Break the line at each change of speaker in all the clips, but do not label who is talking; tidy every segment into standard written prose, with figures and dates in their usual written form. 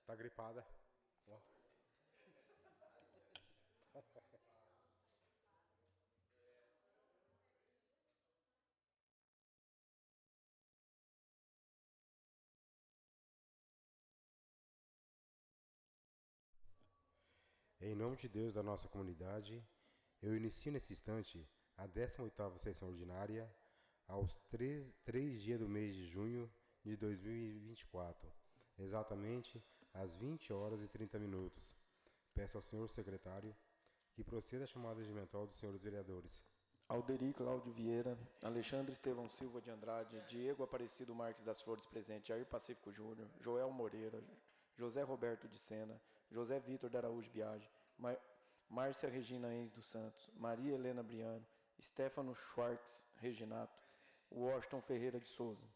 Tá gripada. Ó. Em nome de Deus da nossa comunidade, eu inicio nesse instante a 18ª sessão ordinária aos 3 dias do mês de junho de 2024, exatamente às 20 horas e 30 minutos. Peço ao senhor secretário que proceda a chamada regimental dos senhores vereadores.
Alderi Cláudio Vieira, Alexandre Estevão Silva de Andrade, Diego Aparecido Marques das Flores presente, Jair Pacífico Júnior, Joel Moreira, José Roberto de Sena, José Vitor de Araújo Biagi, Márcia Regina Enz dos Santos, Maria Helena Briano, Stefano Schwartz Reginato, Washington Ferreira de Souza.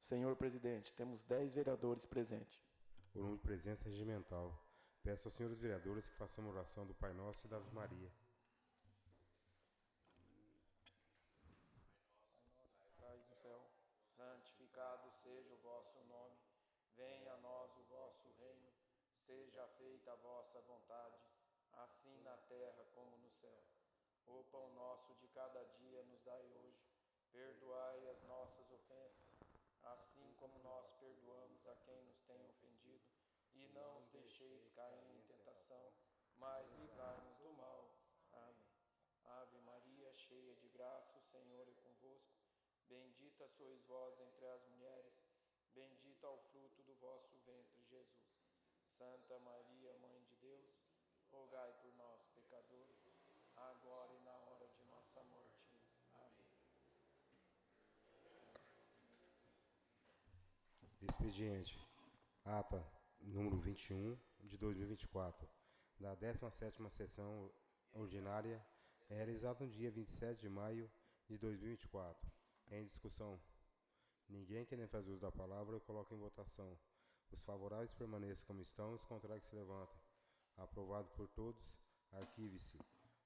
Senhor presidente, temos 10 vereadores presentes.
O número de presença regimental. Peço aos senhores vereadores que façam uma oração do Pai Nosso e da Ave Maria.
Estais no céu, santificado seja o vosso nome, venha a nós o vosso reino, seja feita a vossa vontade, assim na terra como no céu. O pão nosso de cada dia nos dai hoje, perdoai as nossas ofensas, assim como nós perdoamos a quem nos tem ofendido, e não os deixeis cair em tentação, mas livrai-nos do mal. Amém. Ave Maria, cheia de graça, o Senhor é convosco. Bendita sois vós entre as mulheres, bendito é o fruto do vosso ventre, Jesus. Santa Maria, Mãe de Deus, rogai por nós, pecadores, agora e na hora de nossa morte. Amém.
Expediente. Ata número 21 de 2024, da 17ª sessão ordinária, realizada no dia 27 de maio de 2024. Em discussão. Ninguém querendo fazer uso da palavra, eu coloco em votação. Os favoráveis permaneçam como estão, os contrários que se levantem. Aprovado por todos, arquive-se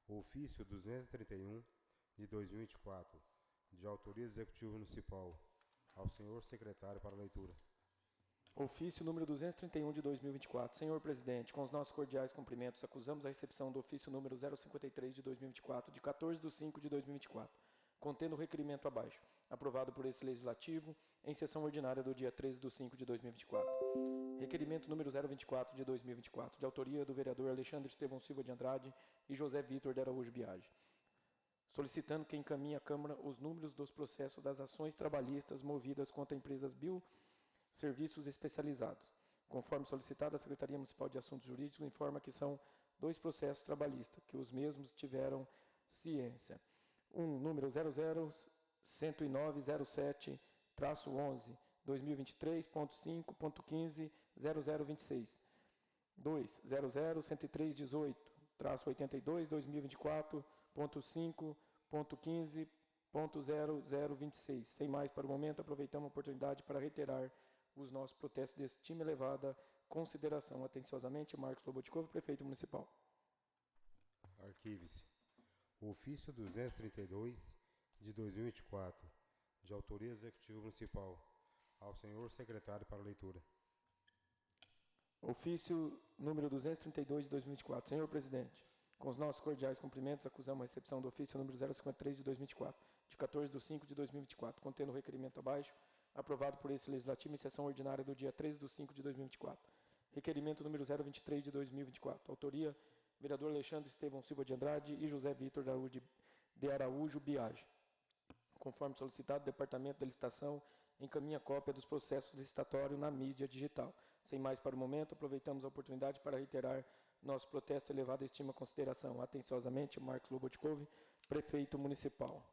o ofício 231 de 2024, de autoria do Executivo Municipal. Ao senhor secretário para leitura.
Ofício número 231 de 2024. Senhor presidente, com os nossos cordiais cumprimentos, acusamos a recepção do ofício número 053 de 2024, de 14/5/2024, contendo o requerimento abaixo, aprovado por esse Legislativo em sessão ordinária do dia 13/5/2024. Requerimento número 024 de 2024, de autoria do vereador Alexandre Estevão Silva de Andrade e José Vitor de Araújo Biagi, solicitando que encaminhe à Câmara os números dos processos das ações trabalhistas movidas contra empresas bioserviços especializados. Conforme solicitado, a Secretaria Municipal de Assuntos Jurídicos informa que são 2 processos trabalhistas, que os mesmos tiveram ciência. Número 0010907-11, 2023.5.15.0026. 2, 0010318-82, 2024.5.15.0026. Sem mais para o momento, aproveitamos a oportunidade para reiterar os nossos protestos de estima e elevada consideração. Atenciosamente, Marcos Lobotkov, Prefeito Municipal.
Arquive-se o ofício 232 de 2024, de autoria do Executivo Municipal. Ao senhor secretário para leitura.
Ofício número 232 de 2024. Senhor presidente, com os nossos cordiais cumprimentos, acusamos a recepção do ofício número 053 de 2024, de 14/5/2024, contendo o requerimento abaixo, aprovado por esse Legislativo em sessão ordinária do dia 13/5/2024. Requerimento número 023 de 2024. Autoria, vereador Alexandre Estevão Silva de Andrade e José Vitor de Araújo Biagi. Conforme solicitado, o Departamento da Licitação encaminha cópia dos processos licitatórios na mídia digital. Sem mais para o momento, aproveitamos a oportunidade para reiterar nosso protesto e elevada estima e consideração. Atenciosamente, Marcos Lobotkov, Prefeito Municipal.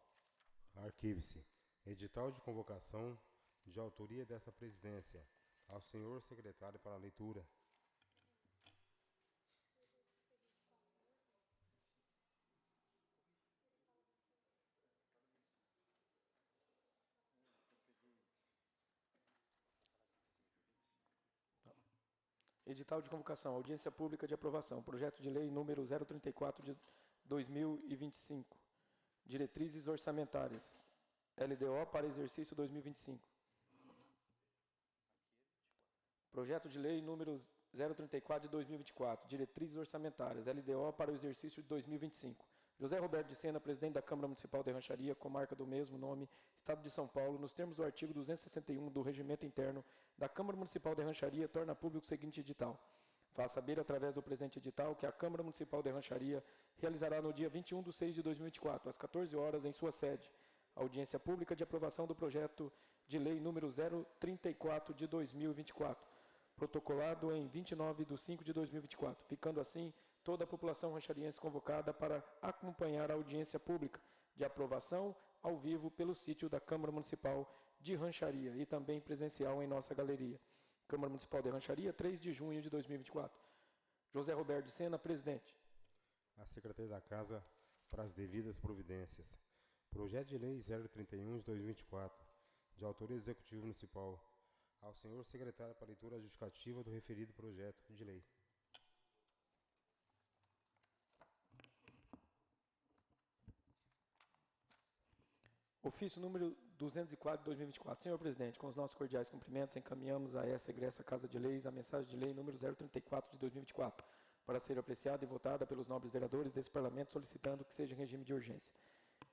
Arquive-se edital de convocação de autoria dessa presidência. Ao senhor secretário para a leitura.
Edital de convocação, audiência pública de aprovação, projeto de lei número 034 de 2025, diretrizes orçamentárias, LDO para exercício 2025. Projeto de lei número 034 de 2024, diretrizes orçamentárias, LDO para o exercício de 2025. José Roberto de Sena, presidente da Câmara Municipal de Rancharia, comarca do mesmo nome, Estado de São Paulo, nos termos do artigo 261 do Regimento Interno da Câmara Municipal de Rancharia, torna público o seguinte edital. Faça saber, através do presente edital, que a Câmara Municipal de Rancharia realizará no dia 21 de 6 de 2024, às 14 horas, em sua sede, audiência pública de aprovação do projeto de lei número 034 de 2024, protocolado em 29 de 5 de 2024, ficando assim toda a população ranchariense convocada para acompanhar a audiência pública de aprovação ao vivo pelo sítio da Câmara Municipal de Rancharia e também presencial em nossa galeria. Câmara Municipal de Rancharia, 3 de junho de 2024. José Roberto de Sena, presidente.
A Secretaria da Casa para as devidas providências. Projeto de Lei 031 de 2024, de autoria do Executivo Municipal. Ao senhor secretário para leitura justificativa do referido projeto de lei.
Ofício número 204 de 2024. Senhor presidente, com os nossos cordiais cumprimentos, encaminhamos a essa egressa Casa de Leis a mensagem de lei número 034 de 2024, para ser apreciada e votada pelos nobres vereadores desse Parlamento, solicitando que seja em regime de urgência.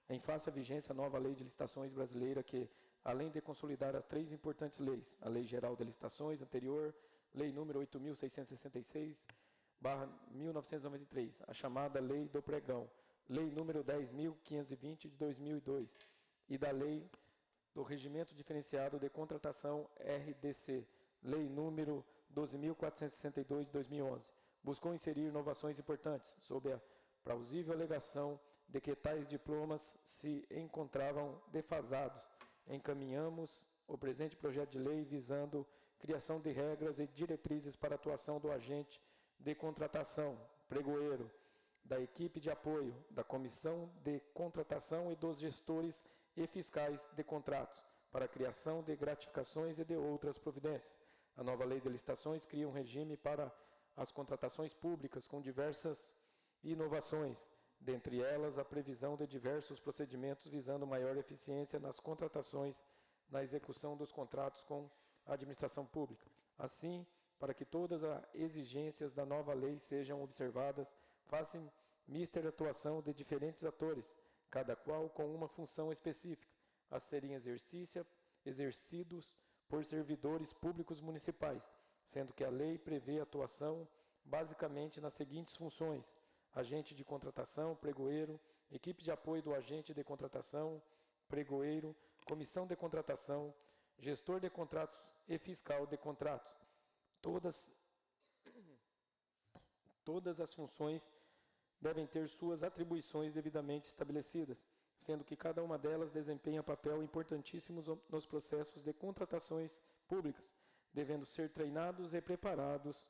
Em face à vigência, a nova Lei de Licitações brasileira que, além de consolidar as 3 importantes leis, a Lei Geral de Licitações anterior, Lei número 8.666/1993, a chamada Lei do Pregão, Lei número 10.520 de 2002 e da Lei do Regimento Diferenciado de Contratação RDC, Lei número 12.462 de 2011, buscou inserir inovações importantes sob a plausível alegação de que tais diplomas se encontravam defasados. Encaminhamos o presente projeto de lei visando criação de regras e diretrizes para a atuação do agente de contratação, pregoeiro, da equipe de apoio, da comissão de contratação e dos gestores e fiscais de contratos, para a criação de gratificações e de outras providências. A nova Lei de Licitações cria um regime para as contratações públicas com diversas inovações, dentre elas a previsão de diversos procedimentos visando maior eficiência nas contratações, na execução dos contratos com a administração pública. Assim, para que todas as exigências da nova lei sejam observadas, fazem mister atuação de diferentes atores, cada qual com uma função específica, a serem exercidos por servidores públicos municipais, sendo que a lei prevê atuação basicamente nas seguintes funções: agente de contratação, pregoeiro, equipe de apoio do agente de contratação, pregoeiro, comissão de contratação, gestor de contratos e fiscal de contratos. Todas as funções devem ter suas atribuições devidamente estabelecidas, sendo que cada uma delas desempenha papel importantíssimo nos processos de contratações públicas, devendo ser treinados e preparados,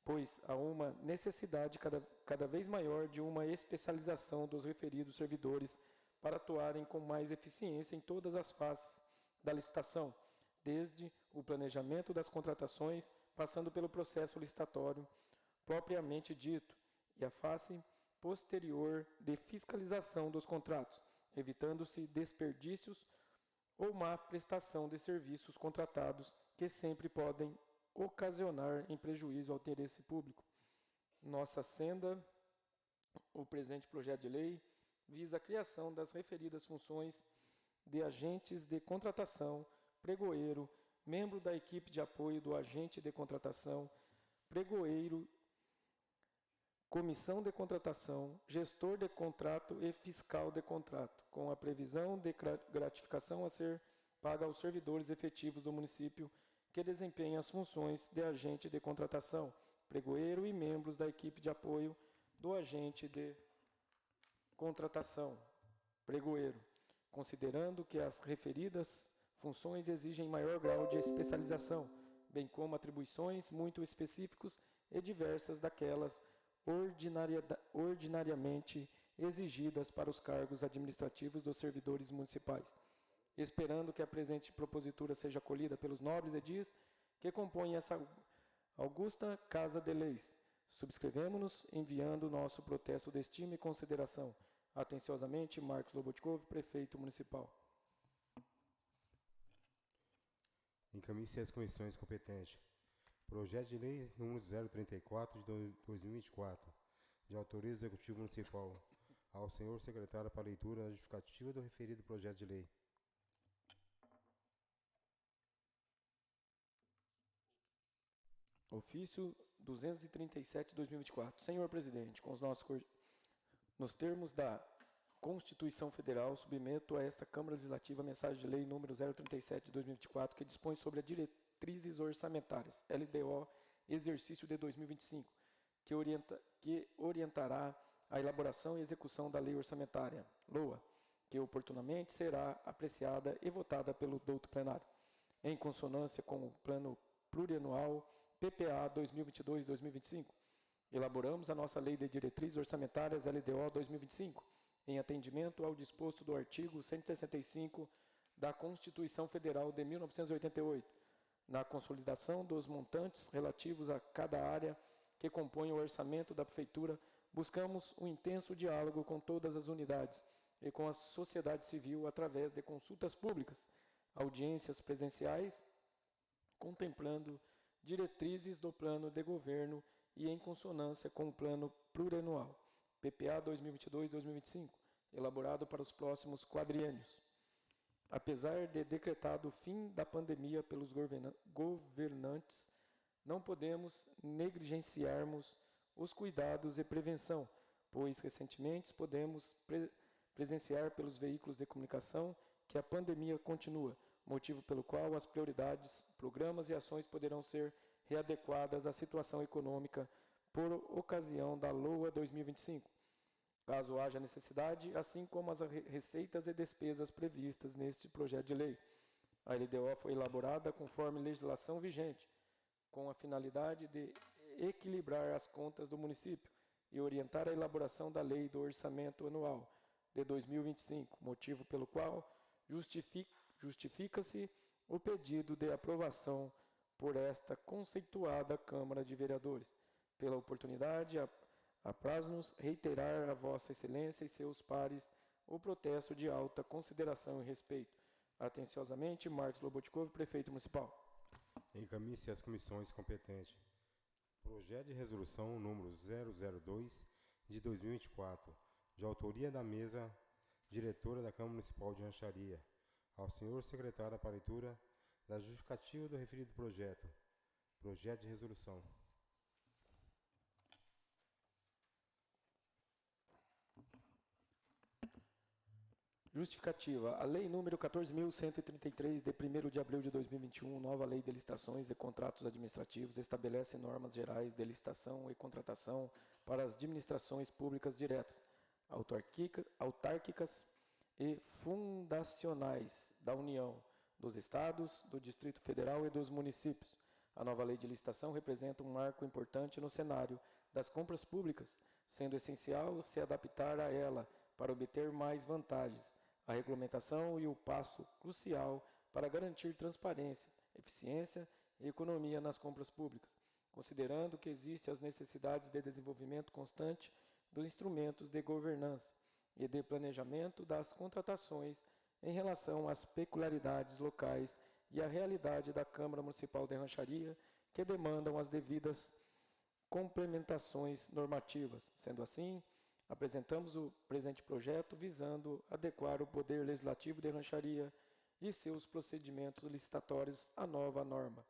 pois há uma necessidade cada vez maior de uma especialização dos referidos servidores para atuarem com mais eficiência em todas as fases da licitação, desde o planejamento das contratações, passando pelo processo licitatório propriamente dito, e a fase posterior de fiscalização dos contratos, evitando-se desperdícios ou má prestação de serviços contratados que sempre podem ocasionar em prejuízo ao interesse público. Nossa senda, o presente projeto de lei visa a criação das referidas funções de agentes de contratação, pregoeiro, membro da equipe de apoio do agente de contratação, pregoeiro, comissão de contratação, gestor de contrato e fiscal de contrato, com a previsão de gratificação a ser paga aos servidores efetivos do município que desempenham as funções de agente de contratação, pregoeiro e membros da equipe de apoio do agente de contratação, pregoeiro, considerando que as referidas funções exigem maior grau de especialização, bem como atribuições muito específicas e diversas daquelas ordinariamente exigidas para os cargos administrativos dos servidores municipais. Esperando que a presente propositura seja acolhida pelos nobres edis que compõem essa augusta Casa de Leis, subscrevemos-nos enviando nosso protesto de estima e consideração. Atenciosamente, Marcos Lobotkov, Prefeito Municipal.
Encaminhe-se às comissões competentes. Projeto de lei número 034 de 2024, de autoria do Executivo Municipal. Ao senhor secretário para leitura a justificativa do referido projeto de lei.
Ofício 237 de 2024. Senhor presidente, nos termos da Constituição Federal, submeto a esta Câmara Legislativa a mensagem de lei número 037 de 2024, que dispõe sobre as diretrizes orçamentárias, LDO, exercício de 2025, que orientará a elaboração e execução da lei orçamentária, LOA, que oportunamente será apreciada e votada pelo douto plenário, em consonância com o Plano Plurianual PPA 2022-2025. Elaboramos a nossa Lei de Diretrizes Orçamentárias LDO 2025, em atendimento ao disposto do artigo 165 da Constituição Federal de 1988, na consolidação dos montantes relativos a cada área que compõe o orçamento da Prefeitura. Buscamos um intenso diálogo com todas as unidades e com a sociedade civil através de consultas públicas, audiências presenciais, contemplando diretrizes do plano de governo e em consonância com o plano plurianual PPA 2022-2025, elaborado para os próximos quadriênios. Apesar de decretado o fim da pandemia pelos governantes, não podemos negligenciarmos os cuidados e prevenção, pois recentemente podemos presenciar pelos veículos de comunicação que a pandemia continua, motivo pelo qual as prioridades, programas e ações poderão ser readequadas à situação econômica por ocasião da LOA 2025, caso haja necessidade, assim como as receitas e despesas previstas neste projeto de lei. A LDO foi elaborada conforme legislação vigente, com a finalidade de equilibrar as contas do município e orientar a elaboração da Lei do Orçamento Anual de 2025, motivo pelo qual justifica-se o pedido de aprovação por esta conceituada Câmara de Vereadores. Pela oportunidade, apraz-nos reiterar a Vossa Excelência e seus pares o protesto de alta consideração e respeito. Atenciosamente, Marcos Lobotkov, Prefeito Municipal.
Encaminhe-se às comissões competentes. Projeto de resolução número 002 de 2024, de autoria da mesa diretora da Câmara Municipal de Rancharia. Ao senhor secretário para a leitura da justificativa do referido projeto. Projeto de resolução.
Justificativa. A Lei número 14.133, de 1º de abril de 2021, nova Lei de Licitações e Contratos Administrativos, estabelece normas gerais de licitação e contratação para as administrações públicas diretas, autárquicas e fundacionais da União, dos Estados, do Distrito Federal e dos municípios. A nova Lei de Licitação representa um marco importante no cenário das compras públicas, sendo essencial se adaptar a ela para obter mais vantagens. A regulamentação e o passo crucial para garantir transparência, eficiência e economia nas compras públicas, considerando que existem as necessidades de desenvolvimento constante dos instrumentos de governança e de planejamento das contratações em relação às peculiaridades locais e à realidade da Câmara Municipal de Rancharia, que demandam as devidas complementações normativas. Sendo assim, apresentamos o presente projeto visando adequar o Poder Legislativo de Rancharia e seus procedimentos licitatórios à nova norma.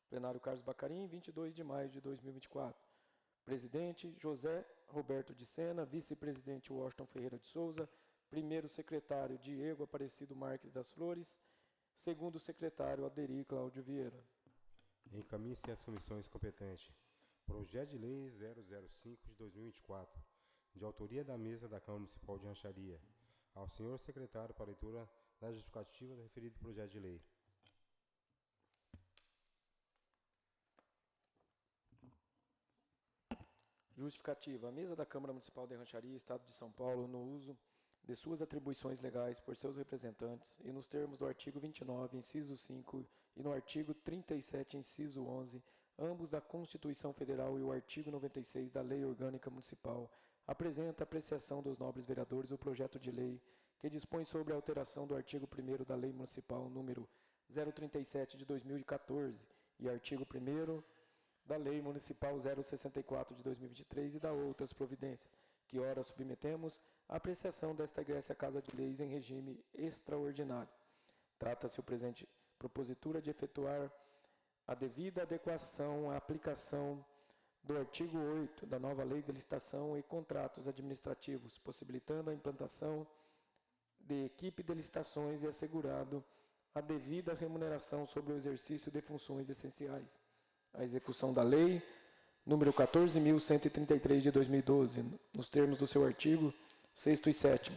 Plenário Carlos Bacarim, 22 de maio de 2024. Presidente José Roberto de Sena, vice-presidente Washington Ferreira de Souza, primeiro secretário Diego Aparecido Marques das Flores, segundo secretário Aderi Cláudio Vieira.
Encaminhe-se às comissões competentes. Projeto de Lei 005 de 2024, de autoria da mesa da Câmara Municipal de Rancharia. Ao senhor secretário para a leitura da justificativa do referido projeto de lei.
Justificativa. A mesa da Câmara Municipal de Rancharia, Estado de São Paulo, no uso de suas atribuições legais por seus representantes e nos termos do artigo 29, inciso 5 e no artigo 37, inciso 11, ambos da Constituição Federal e o artigo 96 da Lei Orgânica Municipal, apresenta a apreciação dos nobres vereadores o projeto de lei que dispõe sobre a alteração do artigo 1º da Lei Municipal número 037 de 2014 e artigo 1º da Lei Municipal 064 de 2023 e da outras providências, que ora submetemos à apreciação desta egressa Casa de Leis em regime extraordinário. Trata-se o presente propositura de efetuar a devida adequação à aplicação do artigo 8 da nova Lei de Licitação e Contratos Administrativos, possibilitando a implantação de equipe de licitações e assegurado a devida remuneração sobre o exercício de funções essenciais. A execução da Lei número 14.133 de 2012, nos termos do seu artigo 6º e 7º.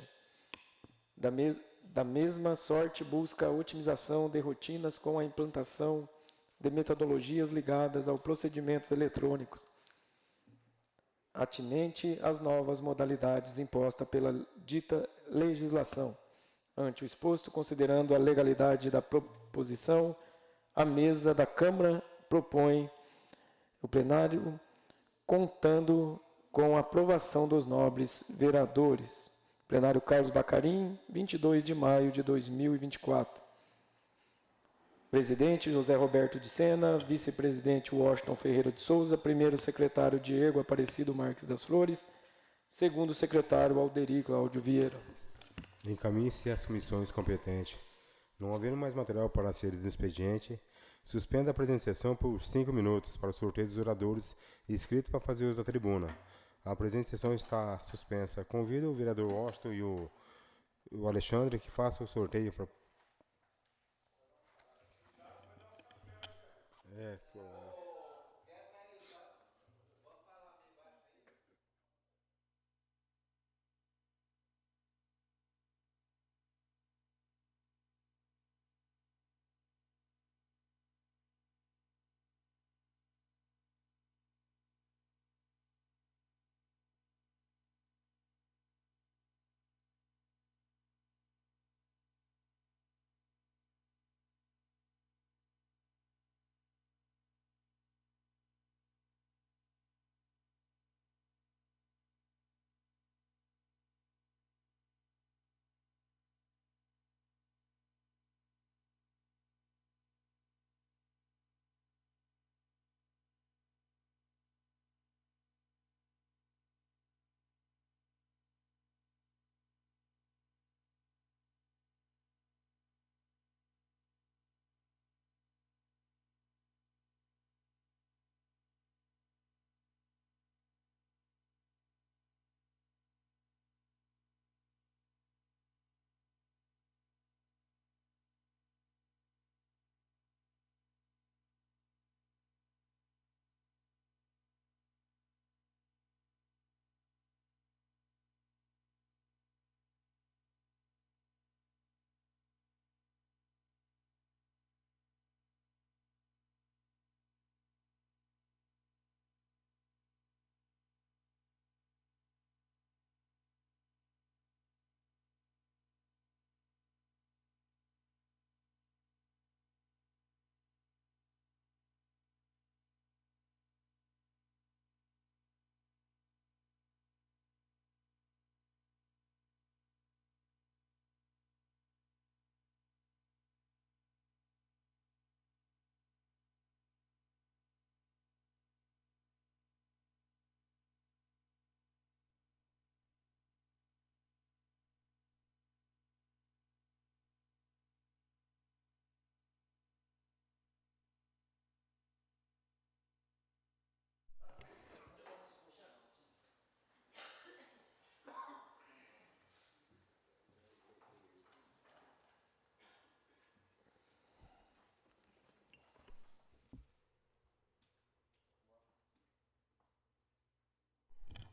Da mesma sorte, busca a otimização de rotinas com a implantação de metodologias ligadas aos procedimentos eletrônicos, atinente às novas modalidades impostas pela dita legislação. Ante o exposto, considerando a legalidade da proposição, a mesa da Câmara propõe o plenário, contando com a aprovação dos nobres vereadores. Plenário Carlos Bacarim, 22 de maio de 2024. Presidente José Roberto de Sena, vice-presidente Washington Ferreira de Souza, primeiro secretário Diego Aparecido Marques das Flores, segundo secretário Alderi Cláudio Vieira.
Encaminhe-se às comissões competentes. Não havendo mais material para ser lido no expediente, suspenda a presente sessão por 5 minutos para o sorteio dos oradores inscritos para fazer uso da tribuna. A presente sessão está suspensa. Convido o vereador Washington e o Alexandre que façam o sorteio para...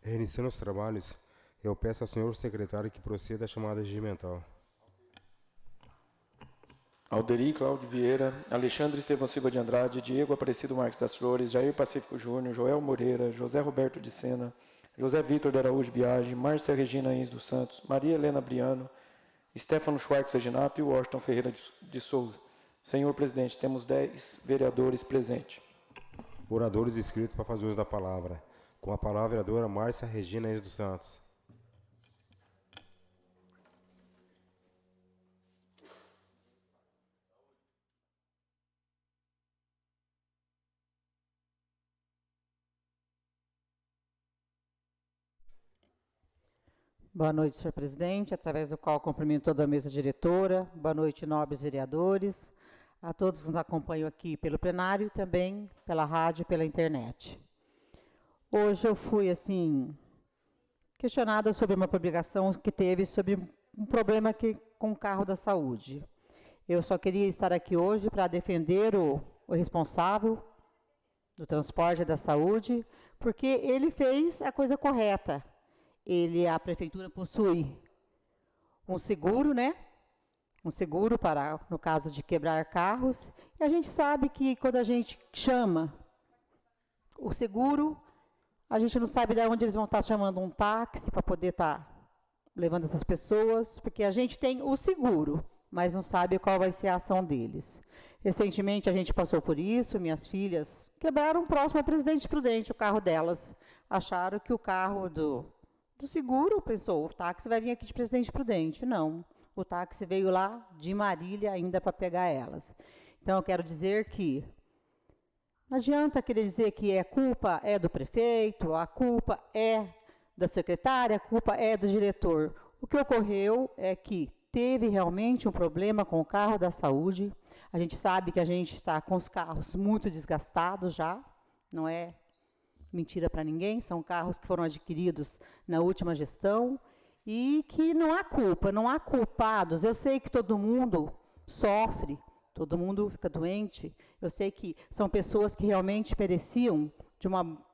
Reiniciando os trabalhos, eu peço ao senhor secretário que proceda à chamada regimental.
Alderi Cláudio Vieira, Alexandre Estevão Silva de Andrade, Diego Aparecido Marques das Flores, Jair Pacífico Júnior, Joel Moreira, José Roberto de Sena, José Vitor de Araújo Biagi, Márcia Regina Ins dos Santos, Maria Helena Briano, Stefano Schwartz Reginato e Washington Ferreira de Souza. Senhor presidente, temos 10 vereadores presentes.
Oradores inscritos para fazer uso da palavra. Com a palavra, a vereadora Márcia Regina Ins dos Santos.
Boa noite, senhor presidente, através do qual cumprimento toda a mesa diretora. Boa noite, nobres vereadores, a todos que nos acompanham aqui pelo plenário e também pela rádio e pela internet. Hoje eu fui, assim, questionada sobre uma publicação que teve sobre um problema com o carro da saúde. Eu só queria estar aqui hoje para defender o responsável do transporte da saúde, porque ele fez a coisa correta. A prefeitura possui um seguro, né? Um seguro para, no caso de quebrar carros. E a gente sabe que quando a gente chama o seguro, a gente não sabe de onde eles vão estar chamando um táxi para poder estar levando essas pessoas, porque a gente tem o seguro, mas não sabe qual vai ser a ação deles. Recentemente a gente passou por isso, minhas filhas quebraram próximo a Presidente Prudente o carro delas. Acharam que o carro do seguro, pensou, o táxi vai vir aqui de Presidente Prudente. Não, o táxi veio lá de Marília ainda para pegar elas. Então, eu quero dizer que não adianta querer dizer que a culpa é do prefeito, a culpa é da secretária, a culpa é do diretor. O que ocorreu é que teve realmente um problema com o carro da saúde. A gente sabe que a gente está com os carros muito desgastados já, não é mentira para ninguém, são carros que foram adquiridos na última gestão e que não há culpa, não há culpados. Eu sei que todo mundo sofre, todo mundo fica doente, eu sei que são pessoas que realmente mereciam de uma,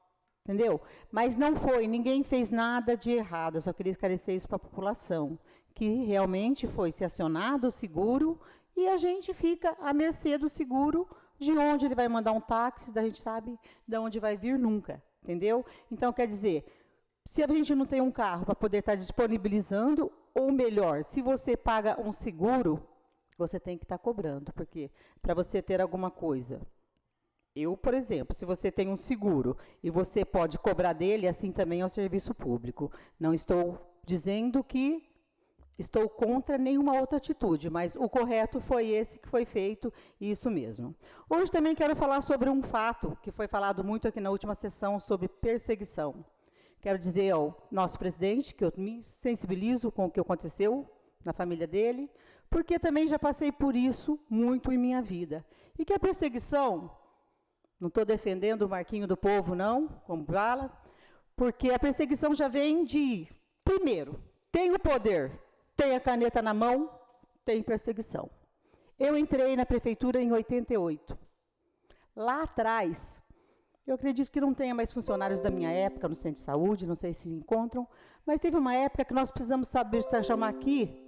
entendeu? Mas não foi, ninguém fez nada de errado, eu só queria esclarecer isso para a população, que realmente foi se acionado o seguro e a gente fica à mercê do seguro, de onde ele vai mandar um táxi, a gente sabe de onde vai vir nunca, entendeu? Então, quer dizer, se a gente não tem um carro para poder estar disponibilizando, ou melhor, se você paga um seguro, você tem que estar cobrando, porque para você ter alguma coisa, eu, por exemplo, se você tem um seguro e você pode cobrar dele, assim também é o serviço público. Não estou dizendo que estou contra nenhuma outra atitude, mas o correto foi esse que foi feito, e isso mesmo. Hoje também quero falar sobre um fato que foi falado muito aqui na última sessão sobre perseguição. Quero dizer ao nosso presidente que eu me sensibilizo com o que aconteceu na família dele, porque também já passei por isso muito em minha vida. E que a perseguição, não estou defendendo o Marquinho do Povo, não, como fala, porque a perseguição já vem de, primeiro, tem o poder, tem a caneta na mão, tem perseguição. Eu entrei na prefeitura em 88. Lá atrás, eu acredito que não tenha mais funcionários da minha época no centro de saúde, não sei se encontram, mas teve uma época que nós precisamos saber chamar aqui,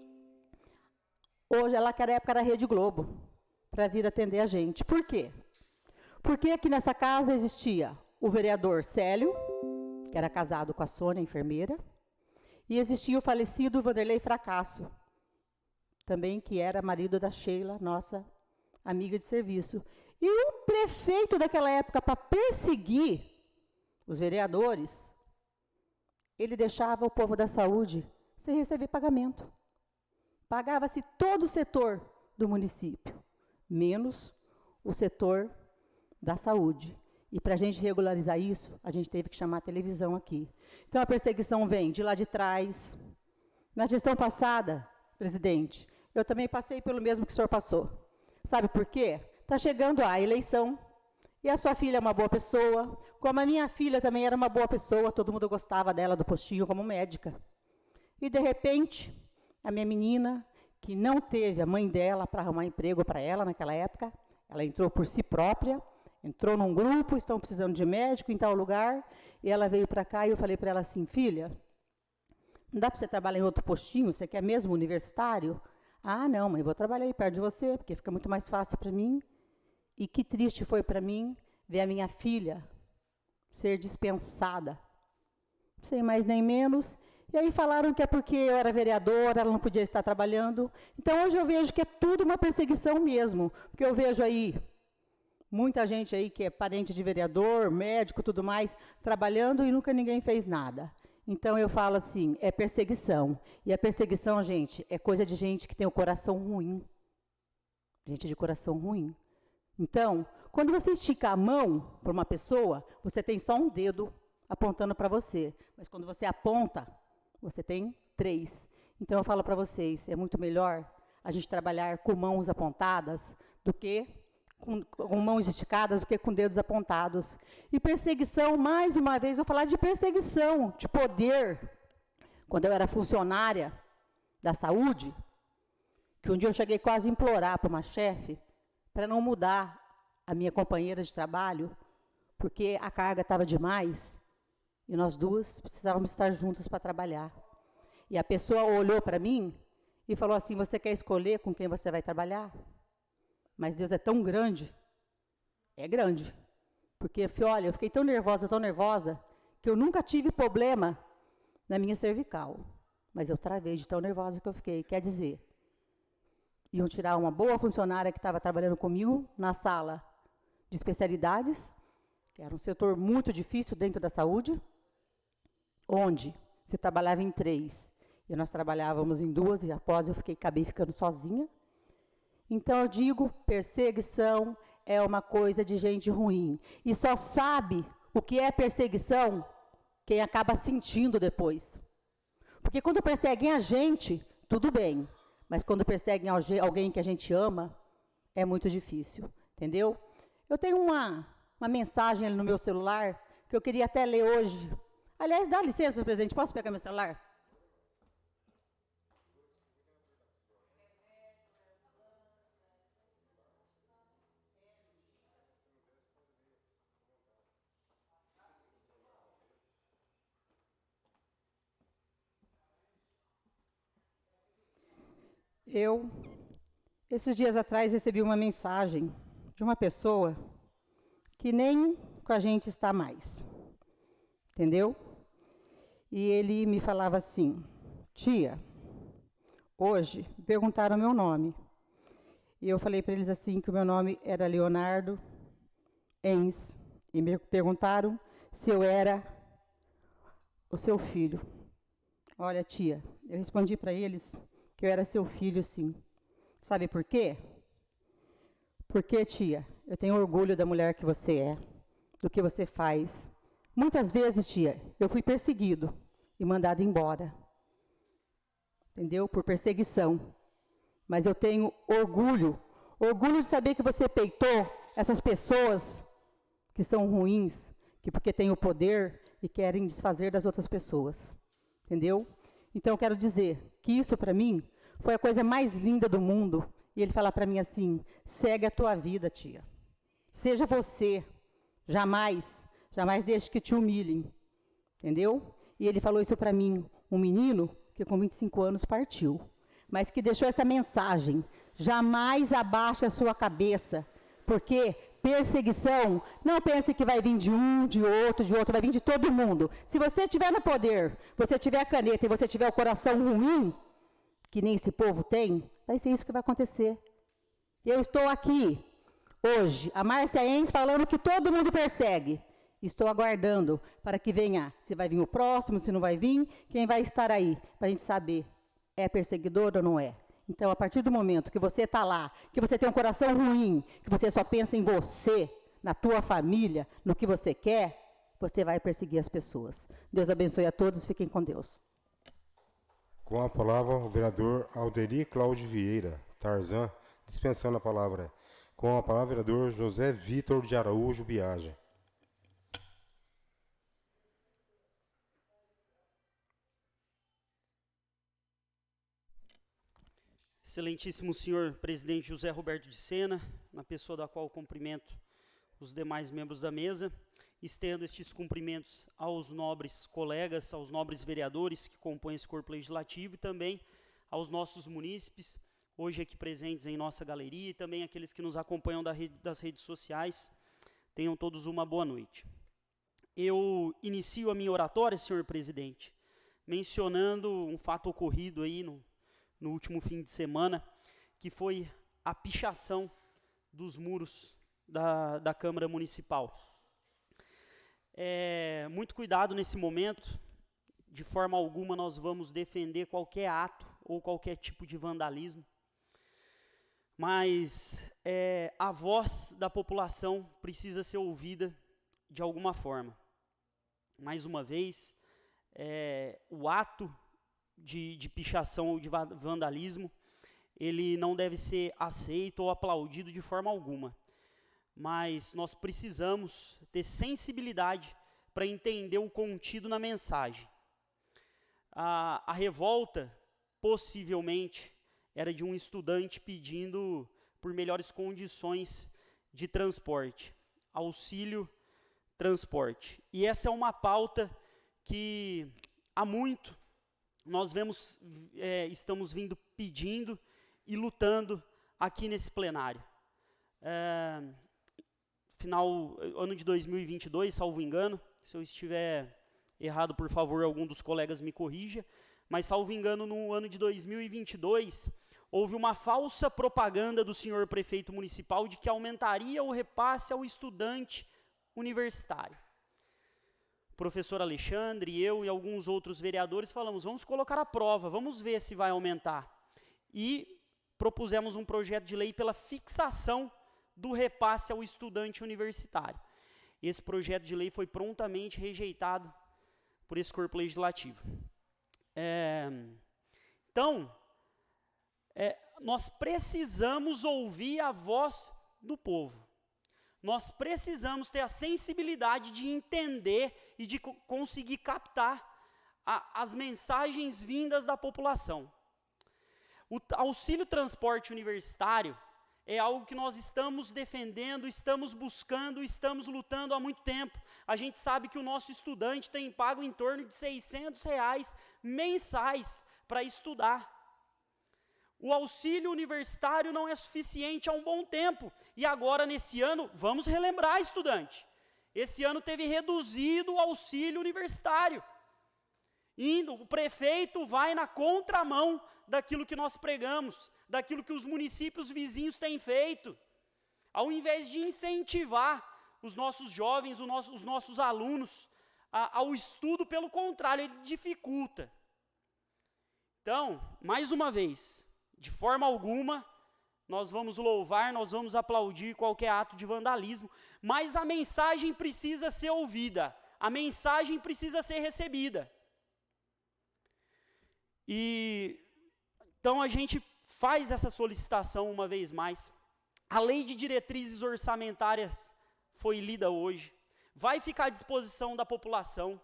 hoje, naquela época era a Rede Globo, para vir atender a gente. Por quê? Porque aqui nessa casa existia o vereador Célio, que era casado com a Sônia, enfermeira, e existia o falecido Vanderlei Fracasso, também que era marido da Sheila, nossa amiga de serviço. E o prefeito daquela época, para perseguir os vereadores, ele deixava o povo da saúde sem receber pagamento. Pagava-se todo o setor do município, menos o setor da saúde. E para a gente regularizar isso, a gente teve que chamar a televisão aqui. Então, a perseguição vem de lá de trás. Na gestão passada, presidente, eu também passei pelo mesmo que o senhor passou. Sabe por quê? Está chegando a eleição, e a sua filha é uma boa pessoa, como a minha filha também era uma boa pessoa, todo mundo gostava dela, do postinho, como médica. E, de repente, a minha menina, que não teve a mãe dela para arrumar emprego para ela naquela época, ela entrou por si própria, entrou num grupo, estão precisando de médico em tal lugar, e ela veio para cá e eu falei para ela assim, filha, não dá para você trabalhar em outro postinho, você quer mesmo universitário? Ah, não, mãe, vou trabalhar aí perto de você, porque fica muito mais fácil para mim. E que triste foi para mim ver a minha filha ser dispensada, sem mais nem menos. E aí falaram que é porque eu era vereadora, ela não podia estar trabalhando. Então, hoje eu vejo que é tudo uma perseguição mesmo, porque eu vejo aí muita gente aí que é parente de vereador, médico, tudo mais, trabalhando e nunca ninguém fez nada. Então, eu falo assim, é perseguição. E a perseguição, gente, é coisa de gente que tem o coração ruim. Gente de coração ruim. Então, quando você estica a mão para uma pessoa, você tem só um dedo apontando para você. Mas quando você aponta, você tem 3. Então, eu falo para vocês, é muito melhor a gente trabalhar com mãos apontadas do que com mãos esticadas do que com dedos apontados. E perseguição, mais uma vez, vou falar de perseguição, de poder. Quando eu era funcionária da saúde, que um dia eu cheguei quase a implorar para uma chefe para não mudar a minha companheira de trabalho, porque a carga estava demais e nós duas precisávamos estar juntas para trabalhar. E a pessoa olhou para mim e falou assim: você quer escolher com quem você vai trabalhar? Mas Deus é tão grande, é grande, porque, olha, eu fiquei tão nervosa, que eu nunca tive problema na minha cervical, mas eu travei de tão nervosa que eu fiquei. Quer dizer, iam tirar uma boa funcionária que estava trabalhando comigo na sala de especialidades, que era um setor muito difícil dentro da saúde, onde se trabalhava em 3, e nós trabalhávamos em 2, e após eu acabei ficando sozinha. Então, eu digo, perseguição é uma coisa de gente ruim. E só sabe o que é perseguição quem acaba sentindo depois. Porque quando perseguem a gente, tudo bem. Mas quando perseguem alguém que a gente ama, é muito difícil. Entendeu? Eu tenho uma mensagem ali no meu celular, que eu queria até ler hoje. Aliás, dá licença, presidente, posso pegar meu celular? Eu, esses dias atrás, recebi uma mensagem de uma pessoa que nem com a gente está mais, entendeu? E ele me falava assim: tia, hoje perguntaram meu nome. E eu falei para eles assim que o meu nome era Leonardo Enz. E me perguntaram se eu era o seu filho. Olha, tia, eu respondi para eles que eu era seu filho, sim. Sabe por quê? Porque, tia, eu tenho orgulho da mulher que você é, do que você faz. Muitas vezes, tia, eu fui perseguido e mandado embora. Entendeu? Por perseguição. Mas eu tenho orgulho de saber que você peitou essas pessoas que são ruins, que porque têm o poder e querem desfazer das outras pessoas. Entendeu? Então, eu quero dizer que isso, para mim, foi a coisa mais linda do mundo. E ele fala para mim assim: segue a tua vida, tia. Seja você. Jamais deixe que te humilhem. Entendeu? E ele falou isso para mim, um menino que com 25 anos partiu, mas que deixou essa mensagem: jamais abaixe a sua cabeça, porque perseguição, não pense que vai vir de um, de outro, vai vir de todo mundo. Se você estiver no poder, você tiver a caneta e você tiver o coração ruim, que nem esse povo tem, vai ser isso que vai acontecer. Eu estou aqui, hoje, a Márcia Enz falando que todo mundo persegue. Estou aguardando para que venha, se vai vir o próximo, se não vai vir, quem vai estar aí, para a gente saber, é perseguidor ou não é. Então, a partir do momento que você está lá, que você tem um coração ruim, que você só pensa em você, na tua família, no que você quer, você vai perseguir as pessoas. Deus abençoe a todos, fiquem com Deus.
Com a palavra, o vereador Alderi Cláudio Vieira, Tarzan, dispensando a palavra. Com a palavra, o vereador José Vitor de Araújo Biagi.
Excelentíssimo senhor presidente José Roberto de Sena, na pessoa da qual cumprimento os demais membros da mesa, estendo estes cumprimentos aos nobres colegas, aos nobres vereadores que compõem esse corpo legislativo e também aos nossos munícipes, hoje aqui presentes em nossa galeria, e também aqueles que nos acompanham das redes sociais. Tenham todos uma boa noite. Eu inicio a minha oratória, senhor presidente, mencionando um fato ocorrido aí no último fim de semana, que foi a pichação dos muros da Câmara Municipal. Muito cuidado nesse momento, de forma alguma nós vamos defender qualquer ato ou qualquer tipo de vandalismo, mas a voz da população precisa ser ouvida de alguma forma. Mais uma vez, o ato de pichação ou de vandalismo, ele não deve ser aceito ou aplaudido de forma alguma. Mas nós precisamos ter sensibilidade para entender o contido na mensagem. A revolta, possivelmente, era de um estudante pedindo por melhores condições de transporte, auxílio transporte. E essa é uma pauta que há muito nós estamos vindo pedindo e lutando aqui nesse plenário. Ano de 2022, salvo engano, se eu estiver errado, por favor, algum dos colegas me corrija, mas, salvo engano, no ano de 2022, houve uma falsa propaganda do senhor prefeito municipal de que aumentaria o repasse ao estudante universitário. O professor Alexandre, eu e alguns outros vereadores falamos, vamos colocar à prova, vamos ver se vai aumentar. E propusemos um projeto de lei pela fixação do repasse ao estudante universitário. Esse projeto de lei foi prontamente rejeitado por esse corpo legislativo. Então, nós precisamos ouvir a voz do povo. Nós precisamos ter a sensibilidade de entender e de conseguir captar as mensagens vindas da população. O auxílio transporte universitário é algo que nós estamos defendendo, estamos buscando, estamos lutando há muito tempo. A gente sabe que o nosso estudante tem pago em torno de R$600 mensais para estudar. O auxílio universitário não é suficiente há um bom tempo. E agora, nesse ano, vamos relembrar, estudante. Esse ano teve reduzido o auxílio universitário. O prefeito vai na contramão daquilo que nós pregamos, daquilo que os municípios vizinhos têm feito. Ao invés de incentivar os nossos jovens, os nossos alunos ao estudo, pelo contrário, ele dificulta. Então, mais uma vez, de forma alguma, nós vamos louvar, nós vamos aplaudir qualquer ato de vandalismo, mas a mensagem precisa ser ouvida, a mensagem precisa ser recebida. Então a gente faz essa solicitação uma vez mais. A lei de diretrizes orçamentárias foi lida hoje, vai ficar à disposição da população.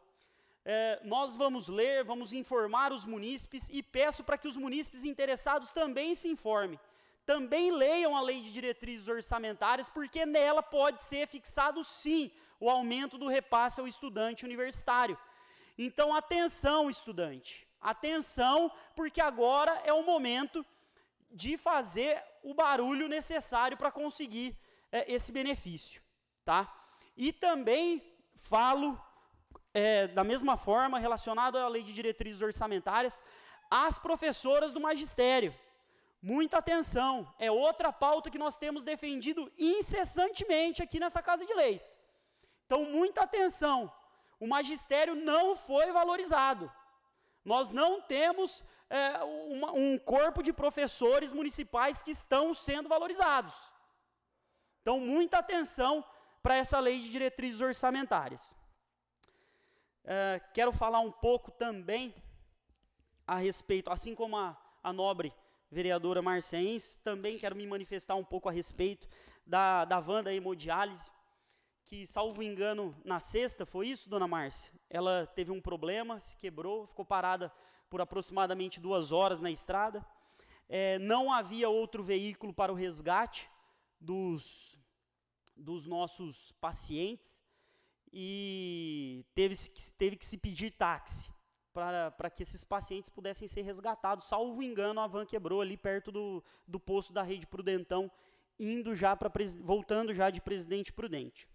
Nós vamos ler, vamos informar os munícipes e peço para que os munícipes interessados também se informem. Também leiam a lei de diretrizes orçamentárias, porque nela pode ser fixado sim o aumento do repasse ao estudante universitário. Então atenção, estudante, atenção, porque agora é o momento de fazer o barulho necessário para conseguir esse benefício, tá? E também falo da mesma forma, relacionado à lei de diretrizes orçamentárias, às professoras do magistério. Muita atenção, é outra pauta que nós temos defendido incessantemente aqui nessa Casa de Leis. Então, muita atenção, o magistério não foi valorizado. Nós não temos um corpo de professores municipais que estão sendo valorizados. Então, muita atenção para essa lei de diretrizes orçamentárias. Quero falar um pouco também a respeito, assim como a nobre vereadora marciense, também quero me manifestar um pouco a respeito da Wanda hemodiálise, que, salvo engano, na sexta, foi isso, dona Márcia? Ela teve um problema, se quebrou, ficou parada por aproximadamente 2 horas na estrada. Não havia outro veículo para o resgate dos nossos pacientes, e teve que se pedir táxi para que esses pacientes pudessem ser resgatados. Salvo engano, a van quebrou ali perto do posto da Rede Prudentão, voltando já de Presidente Prudente.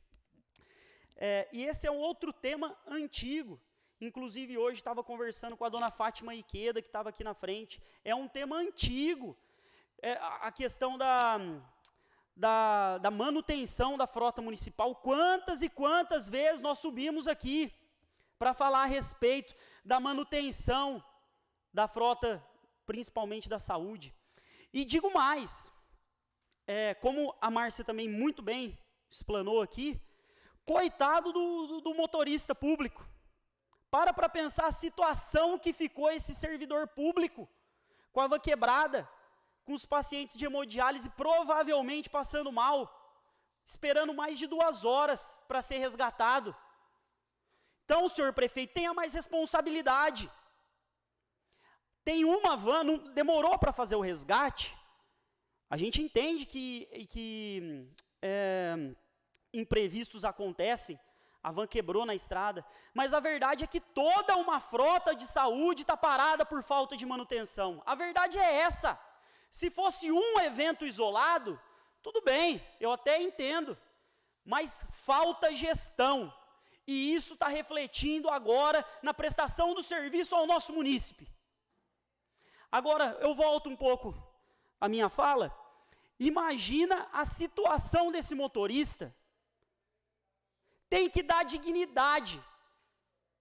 E esse é um outro tema antigo. Inclusive, hoje estava conversando com a dona Fátima Iqueda, que estava aqui na frente. É um tema antigo. A questão da manutenção da frota municipal. Quantas e quantas vezes nós subimos aqui para falar a respeito da manutenção da frota, principalmente da saúde. E digo mais, como a Márcia também muito bem explanou aqui, coitado do motorista público, Para pensar a situação que ficou esse servidor público, com a van quebrada, com os pacientes de hemodiálise provavelmente passando mal, esperando mais de 2 horas para ser resgatado. Então, senhor prefeito, tenha mais responsabilidade. Tem uma van, não demorou para fazer o resgate. A gente entende que imprevistos acontecem, a van quebrou na estrada, mas a verdade é que toda uma frota de saúde está parada por falta de manutenção. A verdade é essa. Se fosse um evento isolado, tudo bem, eu até entendo, mas falta gestão, e isso está refletindo agora na prestação do serviço ao nosso munícipe. Agora, eu volto um pouco a minha fala. Imagina a situação desse motorista. Tem que dar dignidade,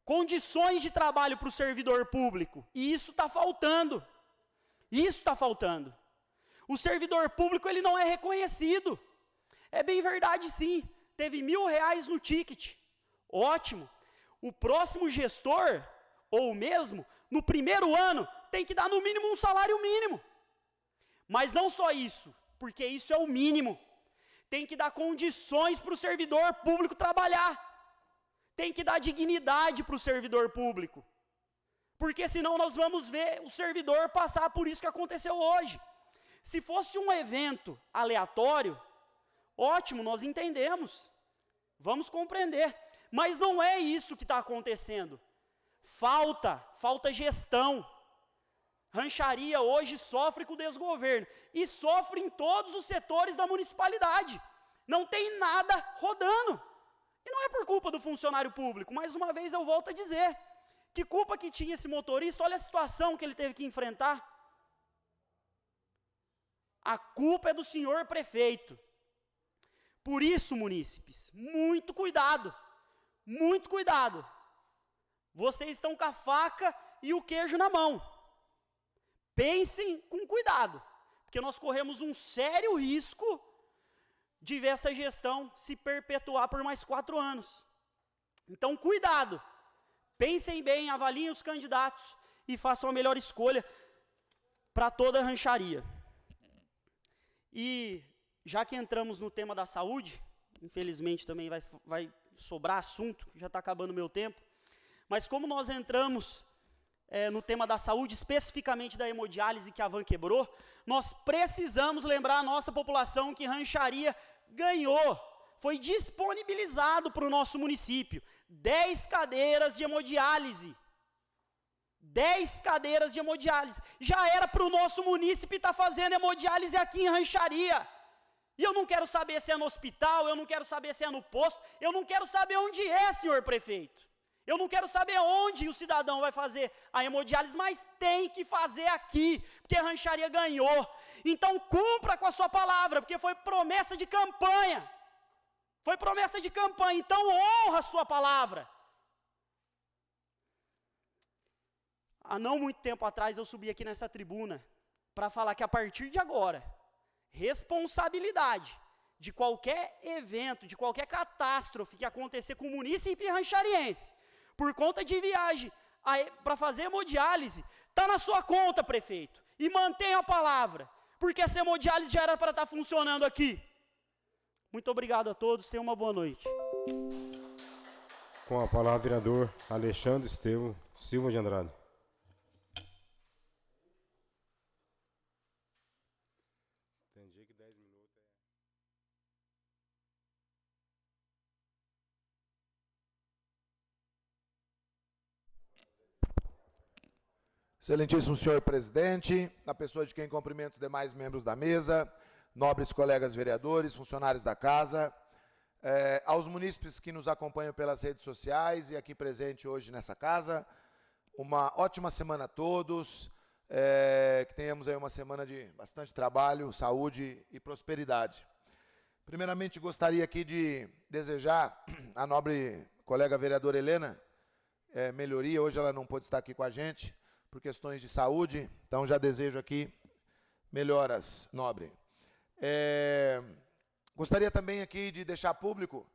condições de trabalho para o servidor público, e isso está faltando. Isso está faltando. O servidor público, ele não é reconhecido. É bem verdade, sim. Teve R$1.000 no ticket. Ótimo. O próximo gestor, ou mesmo, no primeiro ano, tem que dar no mínimo um salário mínimo. Mas não só isso, porque isso é o mínimo. Tem que dar condições para o servidor público trabalhar. Tem que dar dignidade para o servidor público. Porque senão nós vamos ver o servidor passar por isso que aconteceu hoje. Se fosse um evento aleatório, ótimo, nós entendemos. Vamos compreender. Mas não é isso que está acontecendo. Falta gestão. Rancharia hoje sofre com o desgoverno e sofre em todos os setores da municipalidade. Não tem nada rodando. E não é por culpa do funcionário público, mais uma vez eu volto a dizer, que culpa que tinha esse motorista, olha a situação que ele teve que enfrentar. A culpa é do senhor prefeito. Por isso, munícipes, muito cuidado, muito cuidado. Vocês estão com a faca e o queijo na mão. Pensem com cuidado, porque nós corremos um sério risco de ver essa gestão se perpetuar por mais 4 anos. Então, cuidado. Pensem bem, avaliem os candidatos e façam a melhor escolha para toda a rancharia. E, já que entramos no tema da saúde, infelizmente também vai sobrar assunto, já está acabando o meu tempo, mas como nós entramos no tema da saúde, especificamente da hemodiálise que a van quebrou, nós precisamos lembrar a nossa população que rancharia ganhou, foi disponibilizado para o nosso município, 10 cadeiras de hemodiálise. 10 cadeiras de hemodiálise. Já era para o nosso município estar fazendo hemodiálise aqui em rancharia. E eu não quero saber se é no hospital, eu não quero saber se é no posto, eu não quero saber onde é, senhor prefeito. Eu não quero saber onde o cidadão vai fazer a hemodiálise, mas tem que fazer aqui, porque a rancharia ganhou. Então cumpra com a sua palavra, porque foi promessa de campanha. Foi promessa de campanha, então honra a sua palavra. Há não muito tempo atrás eu subi aqui nessa tribuna para falar que a partir de agora, responsabilidade de qualquer evento, de qualquer catástrofe que acontecer com o munícipe ranchariense, por conta de viagem para fazer hemodiálise, está na sua conta, prefeito. E mantenha a palavra, porque essa hemodiálise já era para estar funcionando aqui. Muito obrigado a todos, tenham uma boa noite.
Com a palavra, vereador Alexandre Estevão Silva de Andrade. Entendi que 10 minutos é...
Excelentíssimo senhor presidente, na pessoa de quem cumprimento os demais membros da mesa, nobres colegas vereadores, funcionários da casa, aos munícipes que nos acompanham pelas redes sociais e aqui presente hoje nessa casa, uma ótima semana a todos, que tenhamos aí uma semana de bastante trabalho, saúde e prosperidade. Primeiramente, gostaria aqui de desejar à nobre colega vereadora Helena melhoria, hoje ela não pôde estar aqui com a gente, por questões de saúde, então já desejo aqui melhoras, nobre. Gostaria também aqui de deixar público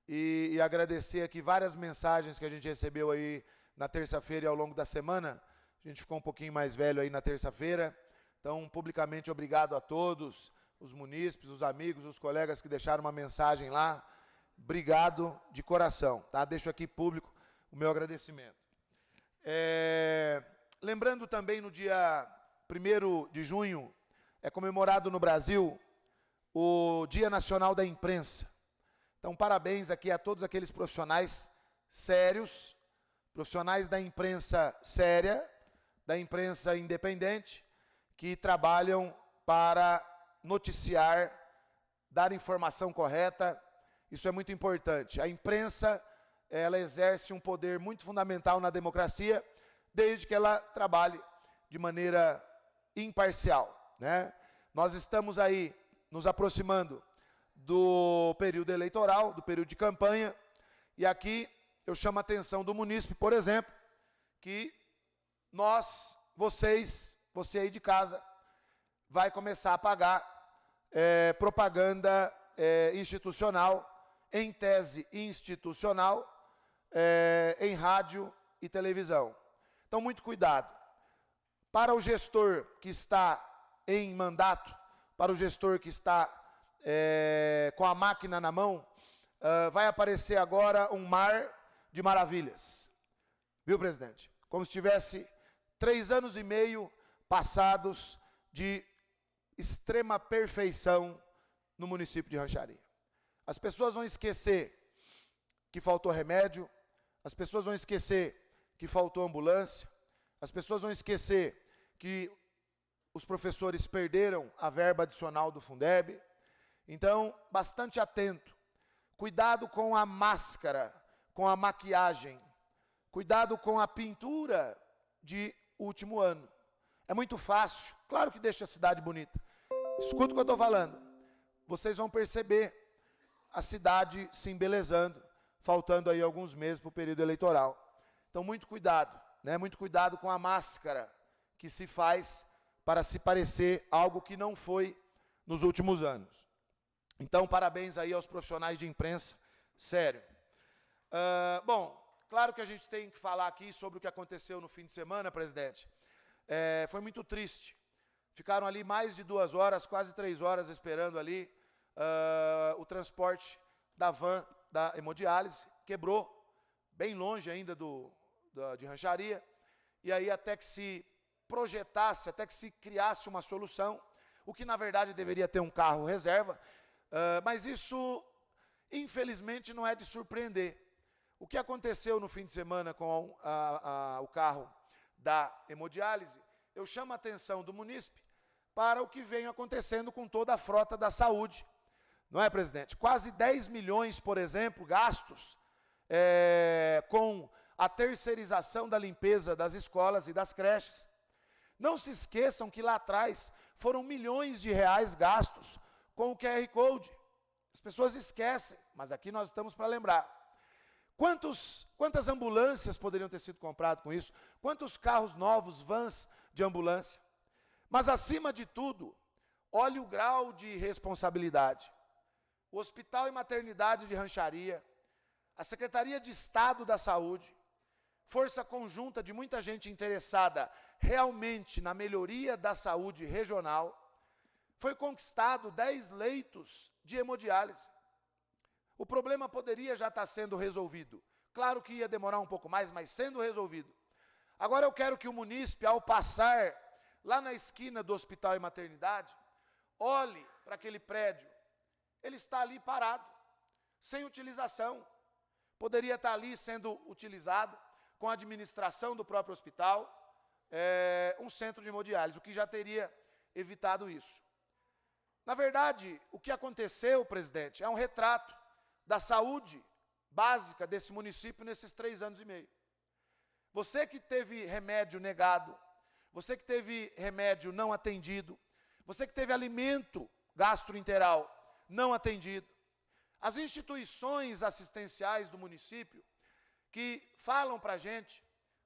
e agradecer aqui várias mensagens que a gente recebeu aí na terça-feira e ao longo da semana. A gente ficou um pouquinho mais velho aí na terça-feira. Então, publicamente, obrigado a todos, os munícipes, os amigos, os colegas que deixaram uma mensagem lá. Obrigado de coração, tá? Deixo aqui público o meu agradecimento. Lembrando também, no dia 1º de junho, é comemorado no Brasil o Dia Nacional da Imprensa. Então, parabéns aqui a todos aqueles profissionais sérios, profissionais da imprensa séria, da imprensa independente, que trabalham para noticiar, dar informação correta. Isso é muito importante. A imprensa, ela exerce um poder muito fundamental na democracia, desde que ela trabalhe de maneira imparcial, né? Nós estamos aí nos aproximando do período eleitoral, do período de campanha, e aqui eu chamo a atenção do munícipe, por exemplo, que você aí de casa, vai começar a pagar propaganda institucional, em tese institucional, em rádio e televisão. Então, muito cuidado. Para o gestor que está em mandato, para o gestor que está com a máquina na mão, vai aparecer agora um mar de maravilhas. Viu, presidente? Como se tivesse 3 anos e meio passados de extrema perfeição no município de Rancharia. As pessoas vão esquecer que faltou remédio, as pessoas vão esquecer que faltou ambulância, as pessoas vão esquecer que os professores perderam a verba adicional do Fundeb. Então, bastante atento. Cuidado com a máscara, com a maquiagem. Cuidado com a pintura de último ano. É muito fácil, claro que deixa a cidade bonita. Escuta o que eu estou falando. Vocês vão perceber a cidade se embelezando, faltando aí alguns meses para o período eleitoral. Então, muito cuidado, né? Muito cuidado com a máscara que se faz para se parecer algo que não foi nos últimos anos. Então, parabéns aí aos profissionais de imprensa, sério. Bom, claro que a gente tem que falar aqui sobre o que aconteceu no fim de semana, presidente. Foi muito triste. Ficaram ali mais de 2 horas, quase 3 horas esperando ali o transporte da van da hemodiálise. Quebrou, bem longe ainda de Rancharia. E aí até que se projetasse, até que se criasse uma solução, o que na verdade deveria ter um carro reserva, mas isso infelizmente não é de surpreender. O que aconteceu no fim de semana com o carro da hemodiálise, eu chamo a atenção do munícipe para o que vem acontecendo com toda a frota da saúde. Não é, presidente? Quase 10 milhões, por exemplo, gastos com a terceirização da limpeza das escolas e das creches. Não se esqueçam que lá atrás foram milhões de reais gastos com o QR Code. As pessoas esquecem, mas aqui nós estamos para lembrar. Quantas ambulâncias poderiam ter sido compradas com isso? Quantos carros novos, vans de ambulância? Mas, acima de tudo, olhe o grau de responsabilidade. O Hospital e Maternidade de Rancharia, a Secretaria de Estado da Saúde, força conjunta de muita gente interessada realmente na melhoria da saúde regional, foi conquistado 10 leitos de hemodiálise. O problema poderia já estar sendo resolvido. Claro que ia demorar um pouco mais, mas sendo resolvido. Agora eu quero que o munícipe, ao passar lá na esquina do Hospital e Maternidade, olhe para aquele prédio. Ele está ali parado, sem utilização. Poderia estar ali sendo utilizado com a administração do próprio hospital, um centro de hemodiálise, o que já teria evitado isso. Na verdade, o que aconteceu, presidente, é um retrato da saúde básica desse município nesses 3 anos e meio. Você que teve remédio negado, você que teve remédio não atendido, você que teve alimento gastroenteral não atendido, as instituições assistenciais do município que falam para a gente,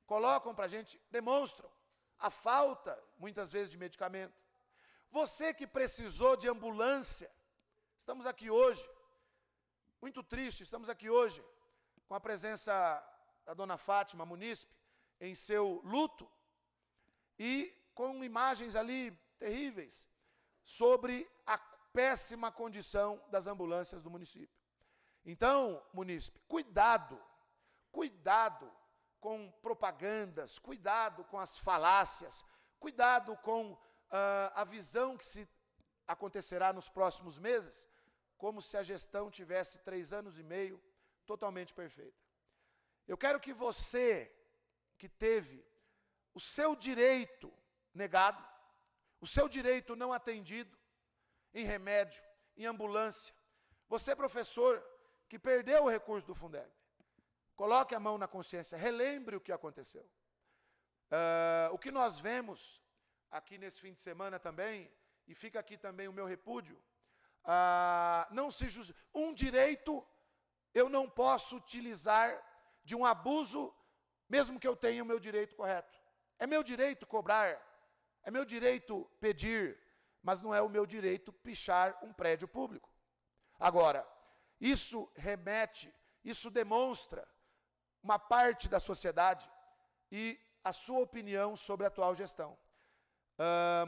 colocam para a gente, demonstram a falta, muitas vezes, de medicamento. Você que precisou de ambulância, estamos aqui hoje, muito triste, estamos aqui hoje com a presença da dona Fátima, munícipe, em seu luto e com imagens ali terríveis sobre a péssima condição das ambulâncias do município. Então, munícipe, cuidado com propagandas, cuidado com as falácias, cuidado com a visão que se acontecerá nos próximos meses, como se a gestão tivesse 3 anos e meio totalmente perfeita. Eu quero que você, que teve o seu direito negado, o seu direito não atendido em remédio, em ambulância, você, professor, que perdeu o recurso do Fundeb, coloque a mão na consciência, relembre o que aconteceu. O que nós vemos aqui nesse fim de semana também, e fica aqui também o meu repúdio, não se um direito eu não posso utilizar de um abuso, mesmo que eu tenha o meu direito correto. É meu direito cobrar, é meu direito pedir, mas não é o meu direito pichar um prédio público. Agora, isso remete, isso demonstra uma parte da sociedade e a sua opinião sobre a atual gestão.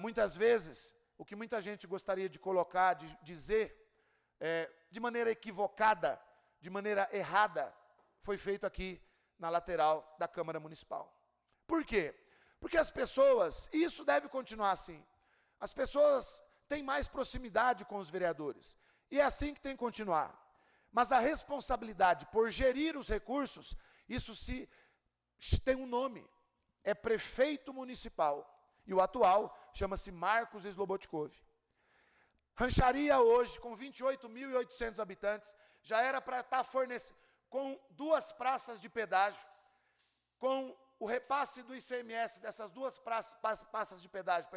Muitas vezes, o que muita gente gostaria de colocar, de dizer, de maneira equivocada, de maneira errada, foi feito aqui na lateral da Câmara Municipal. Por quê? Porque as pessoas, e isso deve continuar assim, as pessoas têm mais proximidade com os vereadores, e é assim que tem que continuar. Mas a responsabilidade por gerir os recursos, isso tem um nome, é prefeito municipal, e o atual chama-se Marcos Slobotkov. Rancharia hoje, com 28.800 habitantes, já era para estar fornecendo, com 2 praças de pedágio, com o repasse do ICMS dessas 2 praças de pedágio,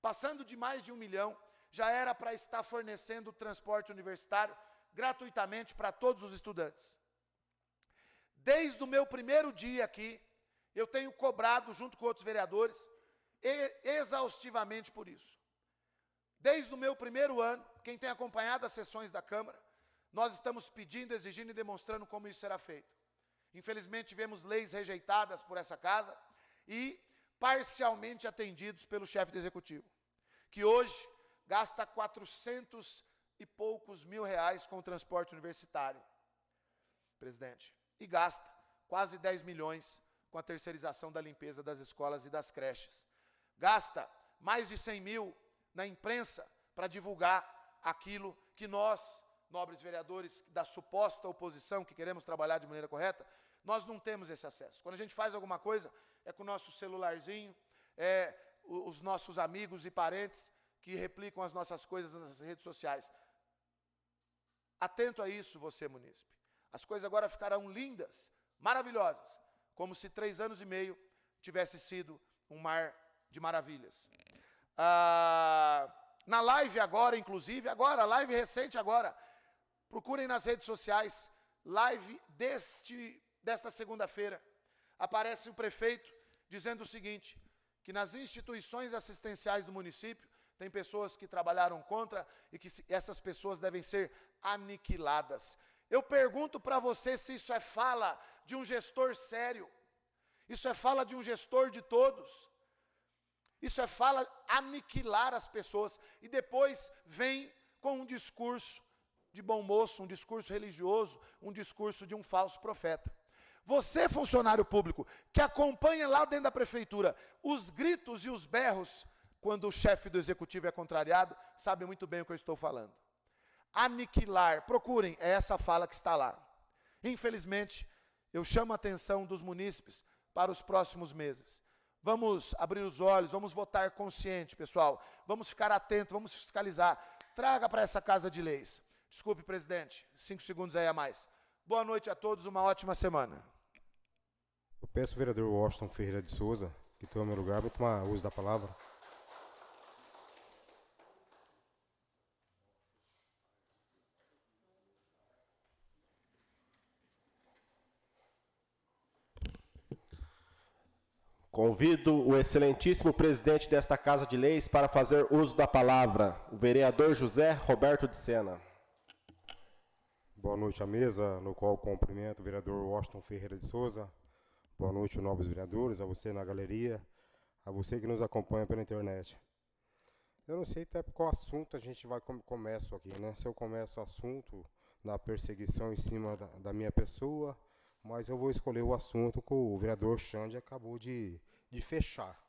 passando de mais de 1 milhão, já era para estar fornecendo transporte universitário gratuitamente para todos os estudantes. Desde o meu primeiro dia aqui, eu tenho cobrado, junto com outros vereadores, exaustivamente por isso. Desde o meu primeiro ano, quem tem acompanhado as sessões da Câmara, nós estamos pedindo, exigindo e demonstrando como isso será feito. Infelizmente, tivemos leis rejeitadas por essa casa e parcialmente atendidos pelo chefe do Executivo, que hoje gasta 400 e poucos mil reais com o transporte universitário, presidente, e gasta quase 10 milhões com a terceirização da limpeza das escolas e das creches. Gasta mais de 100 mil na imprensa para divulgar aquilo que nós, nobres vereadores da suposta oposição, que queremos trabalhar de maneira correta, nós não temos esse acesso. Quando a gente faz alguma coisa, é com o nosso celularzinho, os nossos amigos e parentes que replicam as nossas coisas nas redes sociais. Atento a isso, você, munícipe. As coisas agora ficarão lindas, maravilhosas, como se 3 anos e meio tivesse sido um mar de maravilhas. Na live agora, inclusive, live recente agora, procurem nas redes sociais, live desta segunda-feira, aparece o prefeito dizendo o seguinte, que nas instituições assistenciais do município, tem pessoas que trabalharam contra e que essas pessoas devem ser aniquiladas. Eu pergunto para você se isso é fala de um gestor sério, isso é fala de um gestor de todos, isso é fala aniquilar as pessoas e depois vem com um discurso de bom moço, um discurso religioso, um discurso de um falso profeta. Você, funcionário público, que acompanha lá dentro da prefeitura os gritos e os berros quando o chefe do executivo é contrariado, sabe muito bem o que eu estou falando. Aniquilar, procurem, é essa fala que está lá. Infelizmente, eu chamo a atenção dos munícipes para os próximos meses. Vamos abrir os olhos, vamos votar consciente, pessoal. Vamos ficar atento, vamos fiscalizar. Traga para essa casa de leis. Desculpe, presidente, 5 segundos aí a mais. Boa noite a todos, uma ótima semana.
Eu peço ao vereador Washington Ferreira de Souza, que toma meu lugar, para tomar uso da palavra.
Convido o excelentíssimo presidente desta Casa de Leis para fazer uso da palavra, o vereador José Roberto de Sena.
Boa noite à mesa, no qual cumprimento o vereador Washington Ferreira de Souza. Boa noite, nobres vereadores, a você na galeria, a você que nos acompanha pela internet. Eu não sei até qual assunto a gente vai começo aqui, né? Se eu começo o assunto na perseguição em cima da minha pessoa, mas eu vou escolher o assunto que o vereador Xande acabou de fechar.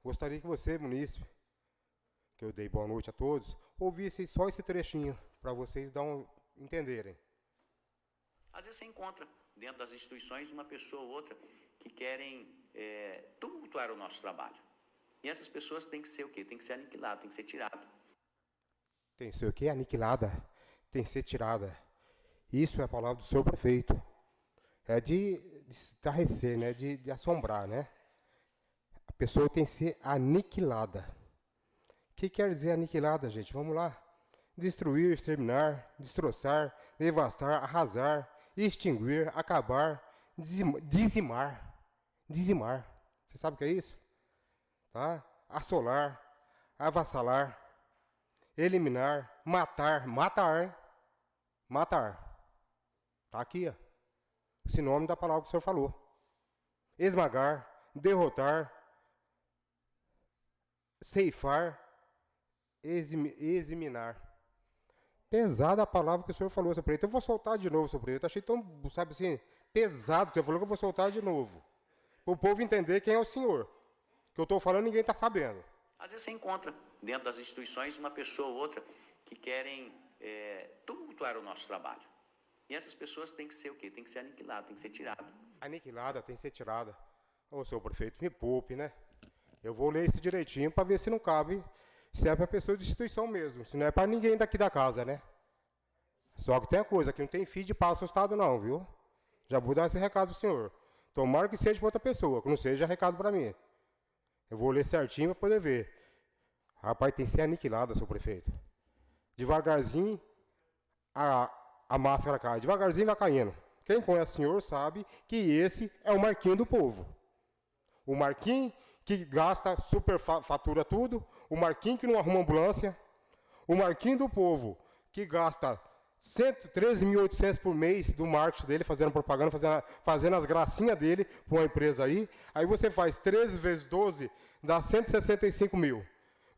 Gostaria que você, munícipe, que eu dei boa noite a todos, ouvisse só esse trechinho, para vocês entenderem.
Às vezes você encontra dentro das instituições uma pessoa ou outra que querem tumultuar o nosso trabalho. E essas pessoas têm que ser o quê? Tem que ser aniquilado, tem que ser tirado.
Tem que ser o quê? Aniquilada. Tem que ser tirada. Isso é a palavra do senhor prefeito. É de estarrecer, né? De assombrar, né? A pessoa tem que ser aniquilada. O que quer dizer aniquilada, gente? Vamos lá. Destruir, exterminar, destroçar, devastar, arrasar, extinguir, acabar, dizimar. Dizimar. Você sabe o que é isso? Tá? Assolar, avassalar, eliminar, matar. Tá aqui, ó. O sinônimo da palavra que o senhor falou. Esmagar, derrotar, ceifar, eximinar. Pesada a palavra que o senhor falou, senhor prefeito. Eu vou soltar de novo, senhor prefeito. Eu achei tão, sabe assim, pesado que você falou que eu vou soltar de novo. Para o povo entender quem é o senhor. Que eu estou falando, ninguém está sabendo.
Às vezes você encontra dentro das instituições uma pessoa ou outra que querem tumultuar o nosso trabalho. E essas pessoas têm que ser o quê? Tem que ser aniquilado, tem que ser tirado.
Aniquilada, tem que ser tirada. Ô, senhor prefeito, me poupe, né? Eu vou ler isso direitinho para ver se não cabe, se é para pessoa de instituição mesmo, se não é para ninguém daqui da casa, né? Só que tem a coisa, que não tem fim de pau assustado não, viu? Já vou dar esse recado pro senhor. Tomara que seja para outra pessoa, que não seja recado para mim. Eu vou ler certinho para poder ver. Rapaz, tem que ser aniquilada, senhor prefeito. Devagarzinho, a máscara cai. Devagarzinho vai caindo. Quem conhece o senhor sabe que esse é o Marquinho do povo. O Marquinho que gasta, superfatura tudo. O Marquinho que não arruma ambulância. O Marquinho do povo que gasta 13.800 por mês do marketing dele, fazendo propaganda, fazendo as gracinhas dele para uma empresa aí. Aí você faz 13 vezes 12, dá 165 mil.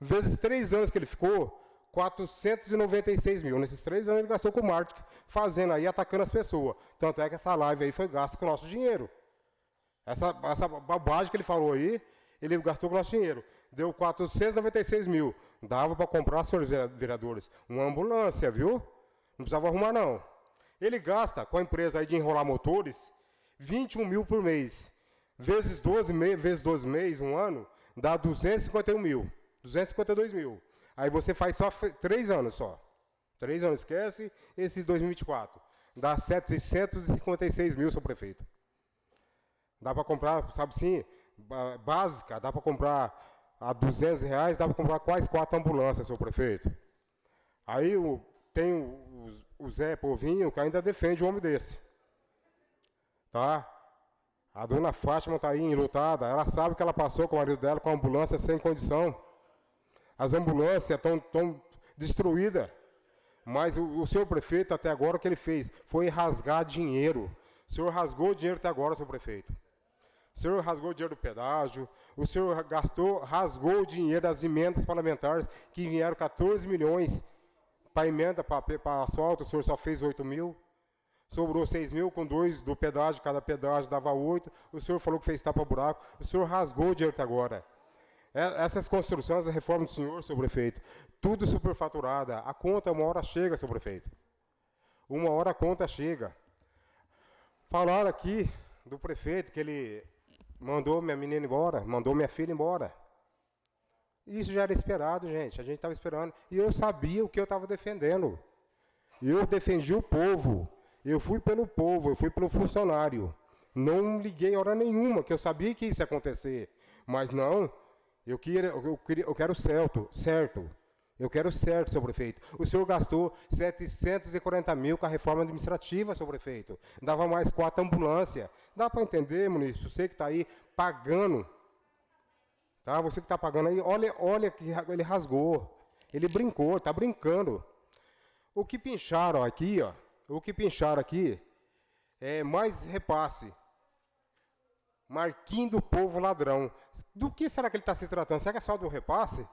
Vezes 3 anos que ele ficou, 496 mil. Nesses 3 anos ele gastou com marketing, fazendo aí, atacando as pessoas. Tanto é que essa live aí foi gasta com o nosso dinheiro. Essa bobagem que ele falou aí, ele gastou com o nosso dinheiro. Deu 496 mil. Dava para comprar, senhores vereadores, uma ambulância, viu? Não precisava arrumar, não. Ele gasta com a empresa aí de enrolar motores 21 mil por mês. Vezes 12 meses, um ano, dá 251 mil. 252 mil. Aí você faz só 3 anos só. 3 anos, esquece esse 2024. Dá 756 mil, seu prefeito. Dá para comprar, sabe sim, básica, dá para comprar a R$200, dá para comprar quase 4 ambulâncias, seu prefeito. Aí tem o Zé Povinho, que ainda defende um homem desse. Tá? A dona Fátima está aí enlutada, ela sabe que ela passou com o marido dela com a ambulância sem condição. As ambulâncias estão destruídas. Mas o senhor prefeito, até agora, o que ele fez foi rasgar dinheiro. O senhor rasgou o dinheiro até agora, senhor prefeito. O senhor rasgou o dinheiro do pedágio, o senhor rasgou o dinheiro das emendas parlamentares, que vieram 14 milhões para emenda, para asfalto, o senhor só fez 8 mil. Sobrou 6 mil com 2 do pedágio, cada pedágio dava 8. O senhor falou que fez tapa-buraco. O senhor rasgou o dinheiro até agora. Essas construções, a reforma do senhor prefeito, tudo superfaturada. A conta, uma hora chega, senhor prefeito. Uma hora a conta chega. Falaram aqui do prefeito que ele mandou minha menina embora, mandou minha filha embora. Isso já era esperado, gente. A gente estava esperando. E eu sabia o que eu estava defendendo. Eu defendi o povo. Eu fui pelo povo, eu fui pelo funcionário. Não liguei hora nenhuma, que eu sabia que isso ia acontecer. Mas não, eu quero certo. Eu quero certo, senhor prefeito. O senhor gastou 740 mil com a reforma administrativa, senhor prefeito. Dava mais 4 ambulâncias. Dá para entender, munícipe, você que está aí pagando. Tá? Você que está pagando aí, olha que ele rasgou. Ele brincou, está brincando. O que pincharam aqui, ó. O que pincharam aqui é mais repasse. Marquinhos do Povo ladrão. Do que será que ele está se tratando? Será que é só do repasse?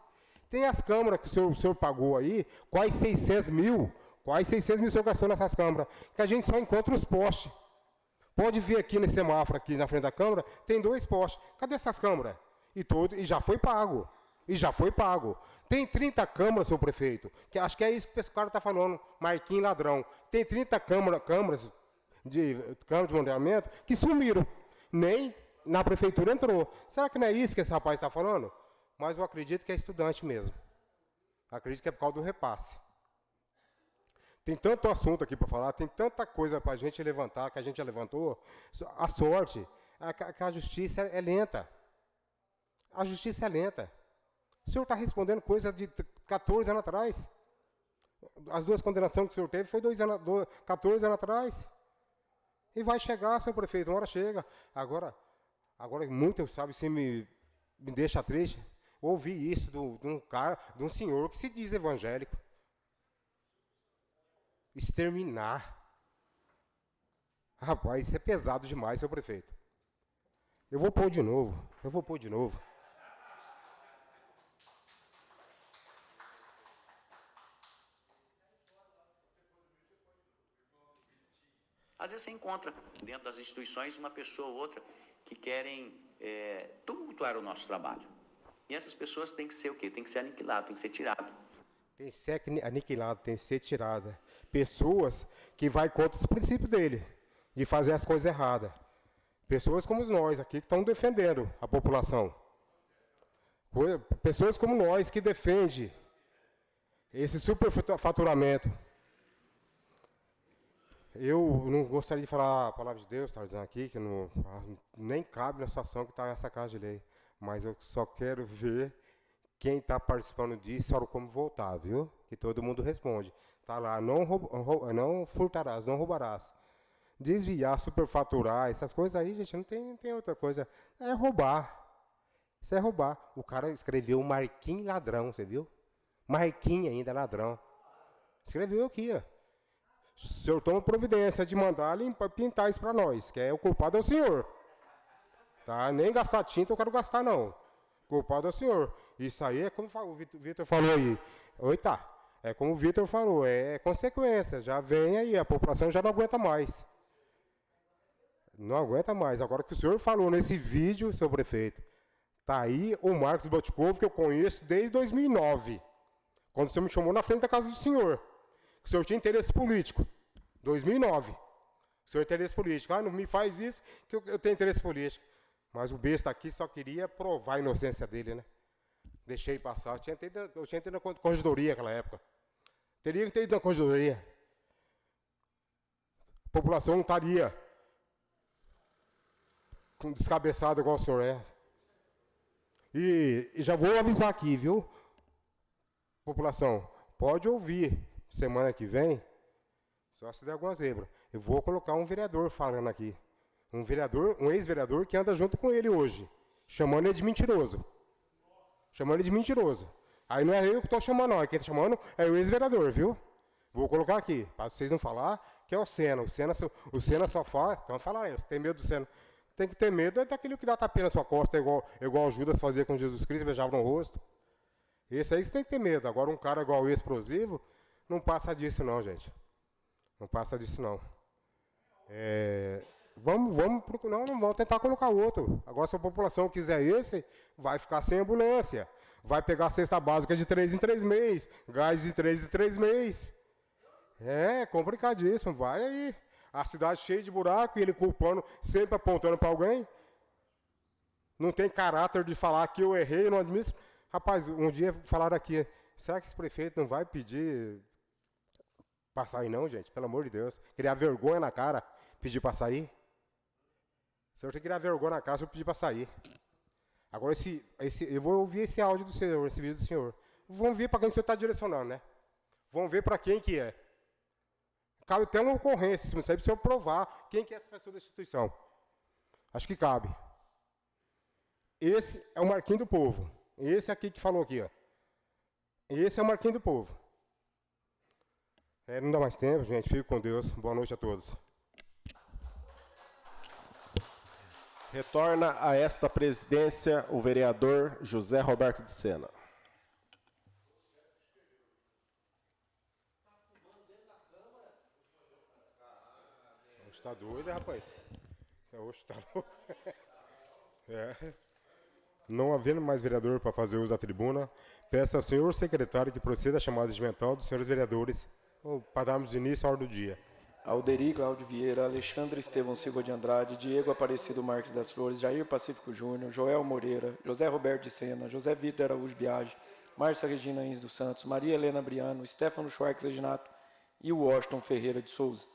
Tem as câmaras que o senhor pagou aí, quase 600 mil. Quase 600 mil o senhor gastou nessas câmaras. Que a gente só encontra os postes. Pode ver aqui nesse semáforo, aqui na frente da Câmara, tem 2 postes. Cadê essas câmaras? E já foi pago. E já foi pago. Tem 30 câmaras, senhor prefeito. Que acho que é isso que esse cara está falando, Marquinhos ladrão. Tem 30 câmaras de monitoramento que sumiram. Nem na prefeitura entrou. Será que não é isso que esse rapaz está falando? Mas eu acredito que é estudante mesmo. Acredito que é por causa do repasse. Tem tanto assunto aqui para falar, tem tanta coisa para a gente levantar, que a gente já levantou. A sorte é que a justiça é lenta. A justiça é lenta. O senhor está respondendo coisa de 14 anos atrás. As 2 condenações que o senhor teve foi 14 anos atrás. E vai chegar, senhor prefeito, uma hora chega. Agora muito, sabe, se me deixa triste, ouvir isso de um senhor que se diz evangélico. Exterminar. Rapaz, isso é pesado demais, senhor prefeito. Eu vou pôr de novo.
Às vezes você encontra dentro das instituições uma pessoa ou outra que querem tumultuar o nosso trabalho. E essas pessoas têm que ser o quê? Tem que ser aniquilado, tem que ser tirado.
Tem que ser aniquilado, tem que ser tirada. Pessoas que vai contra os princípios dele, de fazer as coisas erradas. Pessoas como nós aqui que estão defendendo a população. Pessoas como nós que defendem esse superfaturamento. Eu não gostaria de falar a palavra de Deus, Tarzan, aqui, que nem cabe na situação que está essa casa de lei. Mas eu só quero ver quem está participando disso, hora como voltar, viu? Que todo mundo responde. Está lá, não furtarás, não roubarás. Desviar, superfaturar, essas coisas aí, gente, não tem outra coisa. É roubar. Isso é roubar. O cara escreveu Marquinhos ladrão, você viu? Marquinhos ainda ladrão. Escreveu aqui, ó. O senhor toma providência de mandar pintar isso para nós, que o culpado é o senhor. Tá? Nem gastar tinta eu quero gastar, não. O culpado é o senhor. Isso aí é como o Vitor falou aí. Oita, é como o Vitor falou, é consequência. Já vem aí, a população já não aguenta mais. Não aguenta mais. Agora que o senhor falou nesse vídeo, seu prefeito, tá aí o Marcos Botikovo, que eu conheço desde 2009, quando o senhor me chamou na frente da casa do senhor. O senhor tinha interesse político. 2009. O senhor tem interesse político. Ah, não me faz isso, que eu tenho interesse político. Mas o besta aqui só queria provar a inocência dele, né? Deixei passar. Eu tinha que ter ido na corregedoria naquela época. Teria que ter ido na corregedoria. A população não estaria descabeçada igual o senhor é. E já vou avisar aqui, viu? População, pode ouvir. Semana que vem, só se der alguma zebra, eu vou colocar um vereador falando aqui. Um ex-vereador que anda junto com ele hoje, chamando ele de mentiroso. Aí não é eu que estou chamando, não. Quem está chamando é o ex-vereador, viu? Vou colocar aqui, para vocês não falar que é o Sena. O Sena só fala, então fala aí, você tem medo do Sena. Tem que ter medo daquele que dá tapinha na sua costa, igual Judas fazia com Jesus Cristo, beijava no rosto. Esse aí você tem que ter medo. Agora um cara igual o explosivo, não passa disso não, gente. Não passa disso não. Vamos tentar colocar outro. Agora se a população quiser esse, vai ficar sem ambulância. Vai pegar a cesta básica de 3 em 3 meses. Gás de 3 em 3 meses. É complicadíssimo. Vai aí. A cidade cheia de buraco e ele culpando, sempre apontando para alguém. Não tem caráter de falar que eu errei, não administro. Rapaz, um dia falaram aqui, será que esse prefeito não vai pedir para sair não, gente? Pelo amor de Deus. Criar vergonha na cara, pedir para sair. O senhor tem que criar vergonha na cara se eu pedir para sair. Agora, eu vou ouvir esse áudio do senhor, esse vídeo do senhor. Vamos ver para quem o senhor está direcionando, né? Vamos ver para quem que é. Cabe até uma ocorrência, se não sabe, para o senhor provar quem que é essa pessoa da instituição. Acho que cabe. Esse é o Marquinhos do Povo. Esse aqui que falou aqui, ó. Esse é o Marquinhos do Povo. Não dá mais tempo, gente. Fique com Deus. Boa noite a todos.
Retorna a esta presidência o vereador José Roberto de Sena.
Hoje tá doido, rapaz. Hoje tá louco. É. Não havendo mais vereador para fazer uso da tribuna, peço ao senhor secretário que proceda à chamada regimental dos senhores vereadores para darmos início à ordem do dia.
Alderi Cláudio Vieira, Alexandre Estevão Silva de Andrade, Diego Aparecido Marques das Flores, Jair Pacífico Júnior, Joel Moreira, José Roberto de Sena, José Vitor Araújo Biagi, Márcia Regina Ins dos Santos, Maria Helena Briano, Stefano Schwartz Reginato e Washington Ferreira de Souza.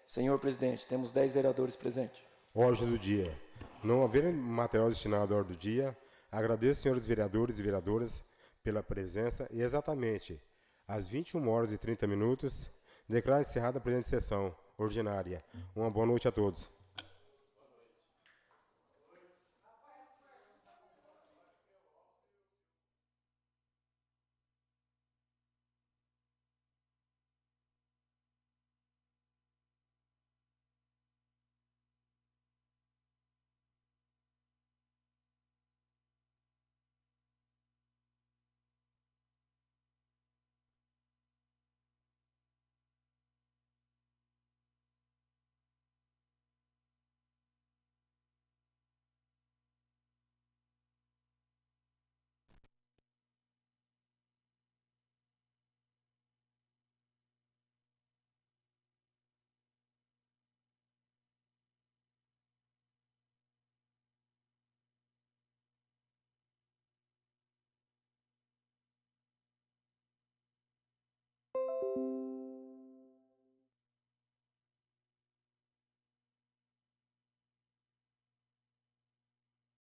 Senhor presidente, temos 10 vereadores presentes.
Ordem do dia. Não havendo material destinado à ordem do dia, agradeço aos senhores vereadores e vereadoras pela presença e exatamente às 21h30, declaro encerrada a presente sessão ordinária. Uma boa noite a todos.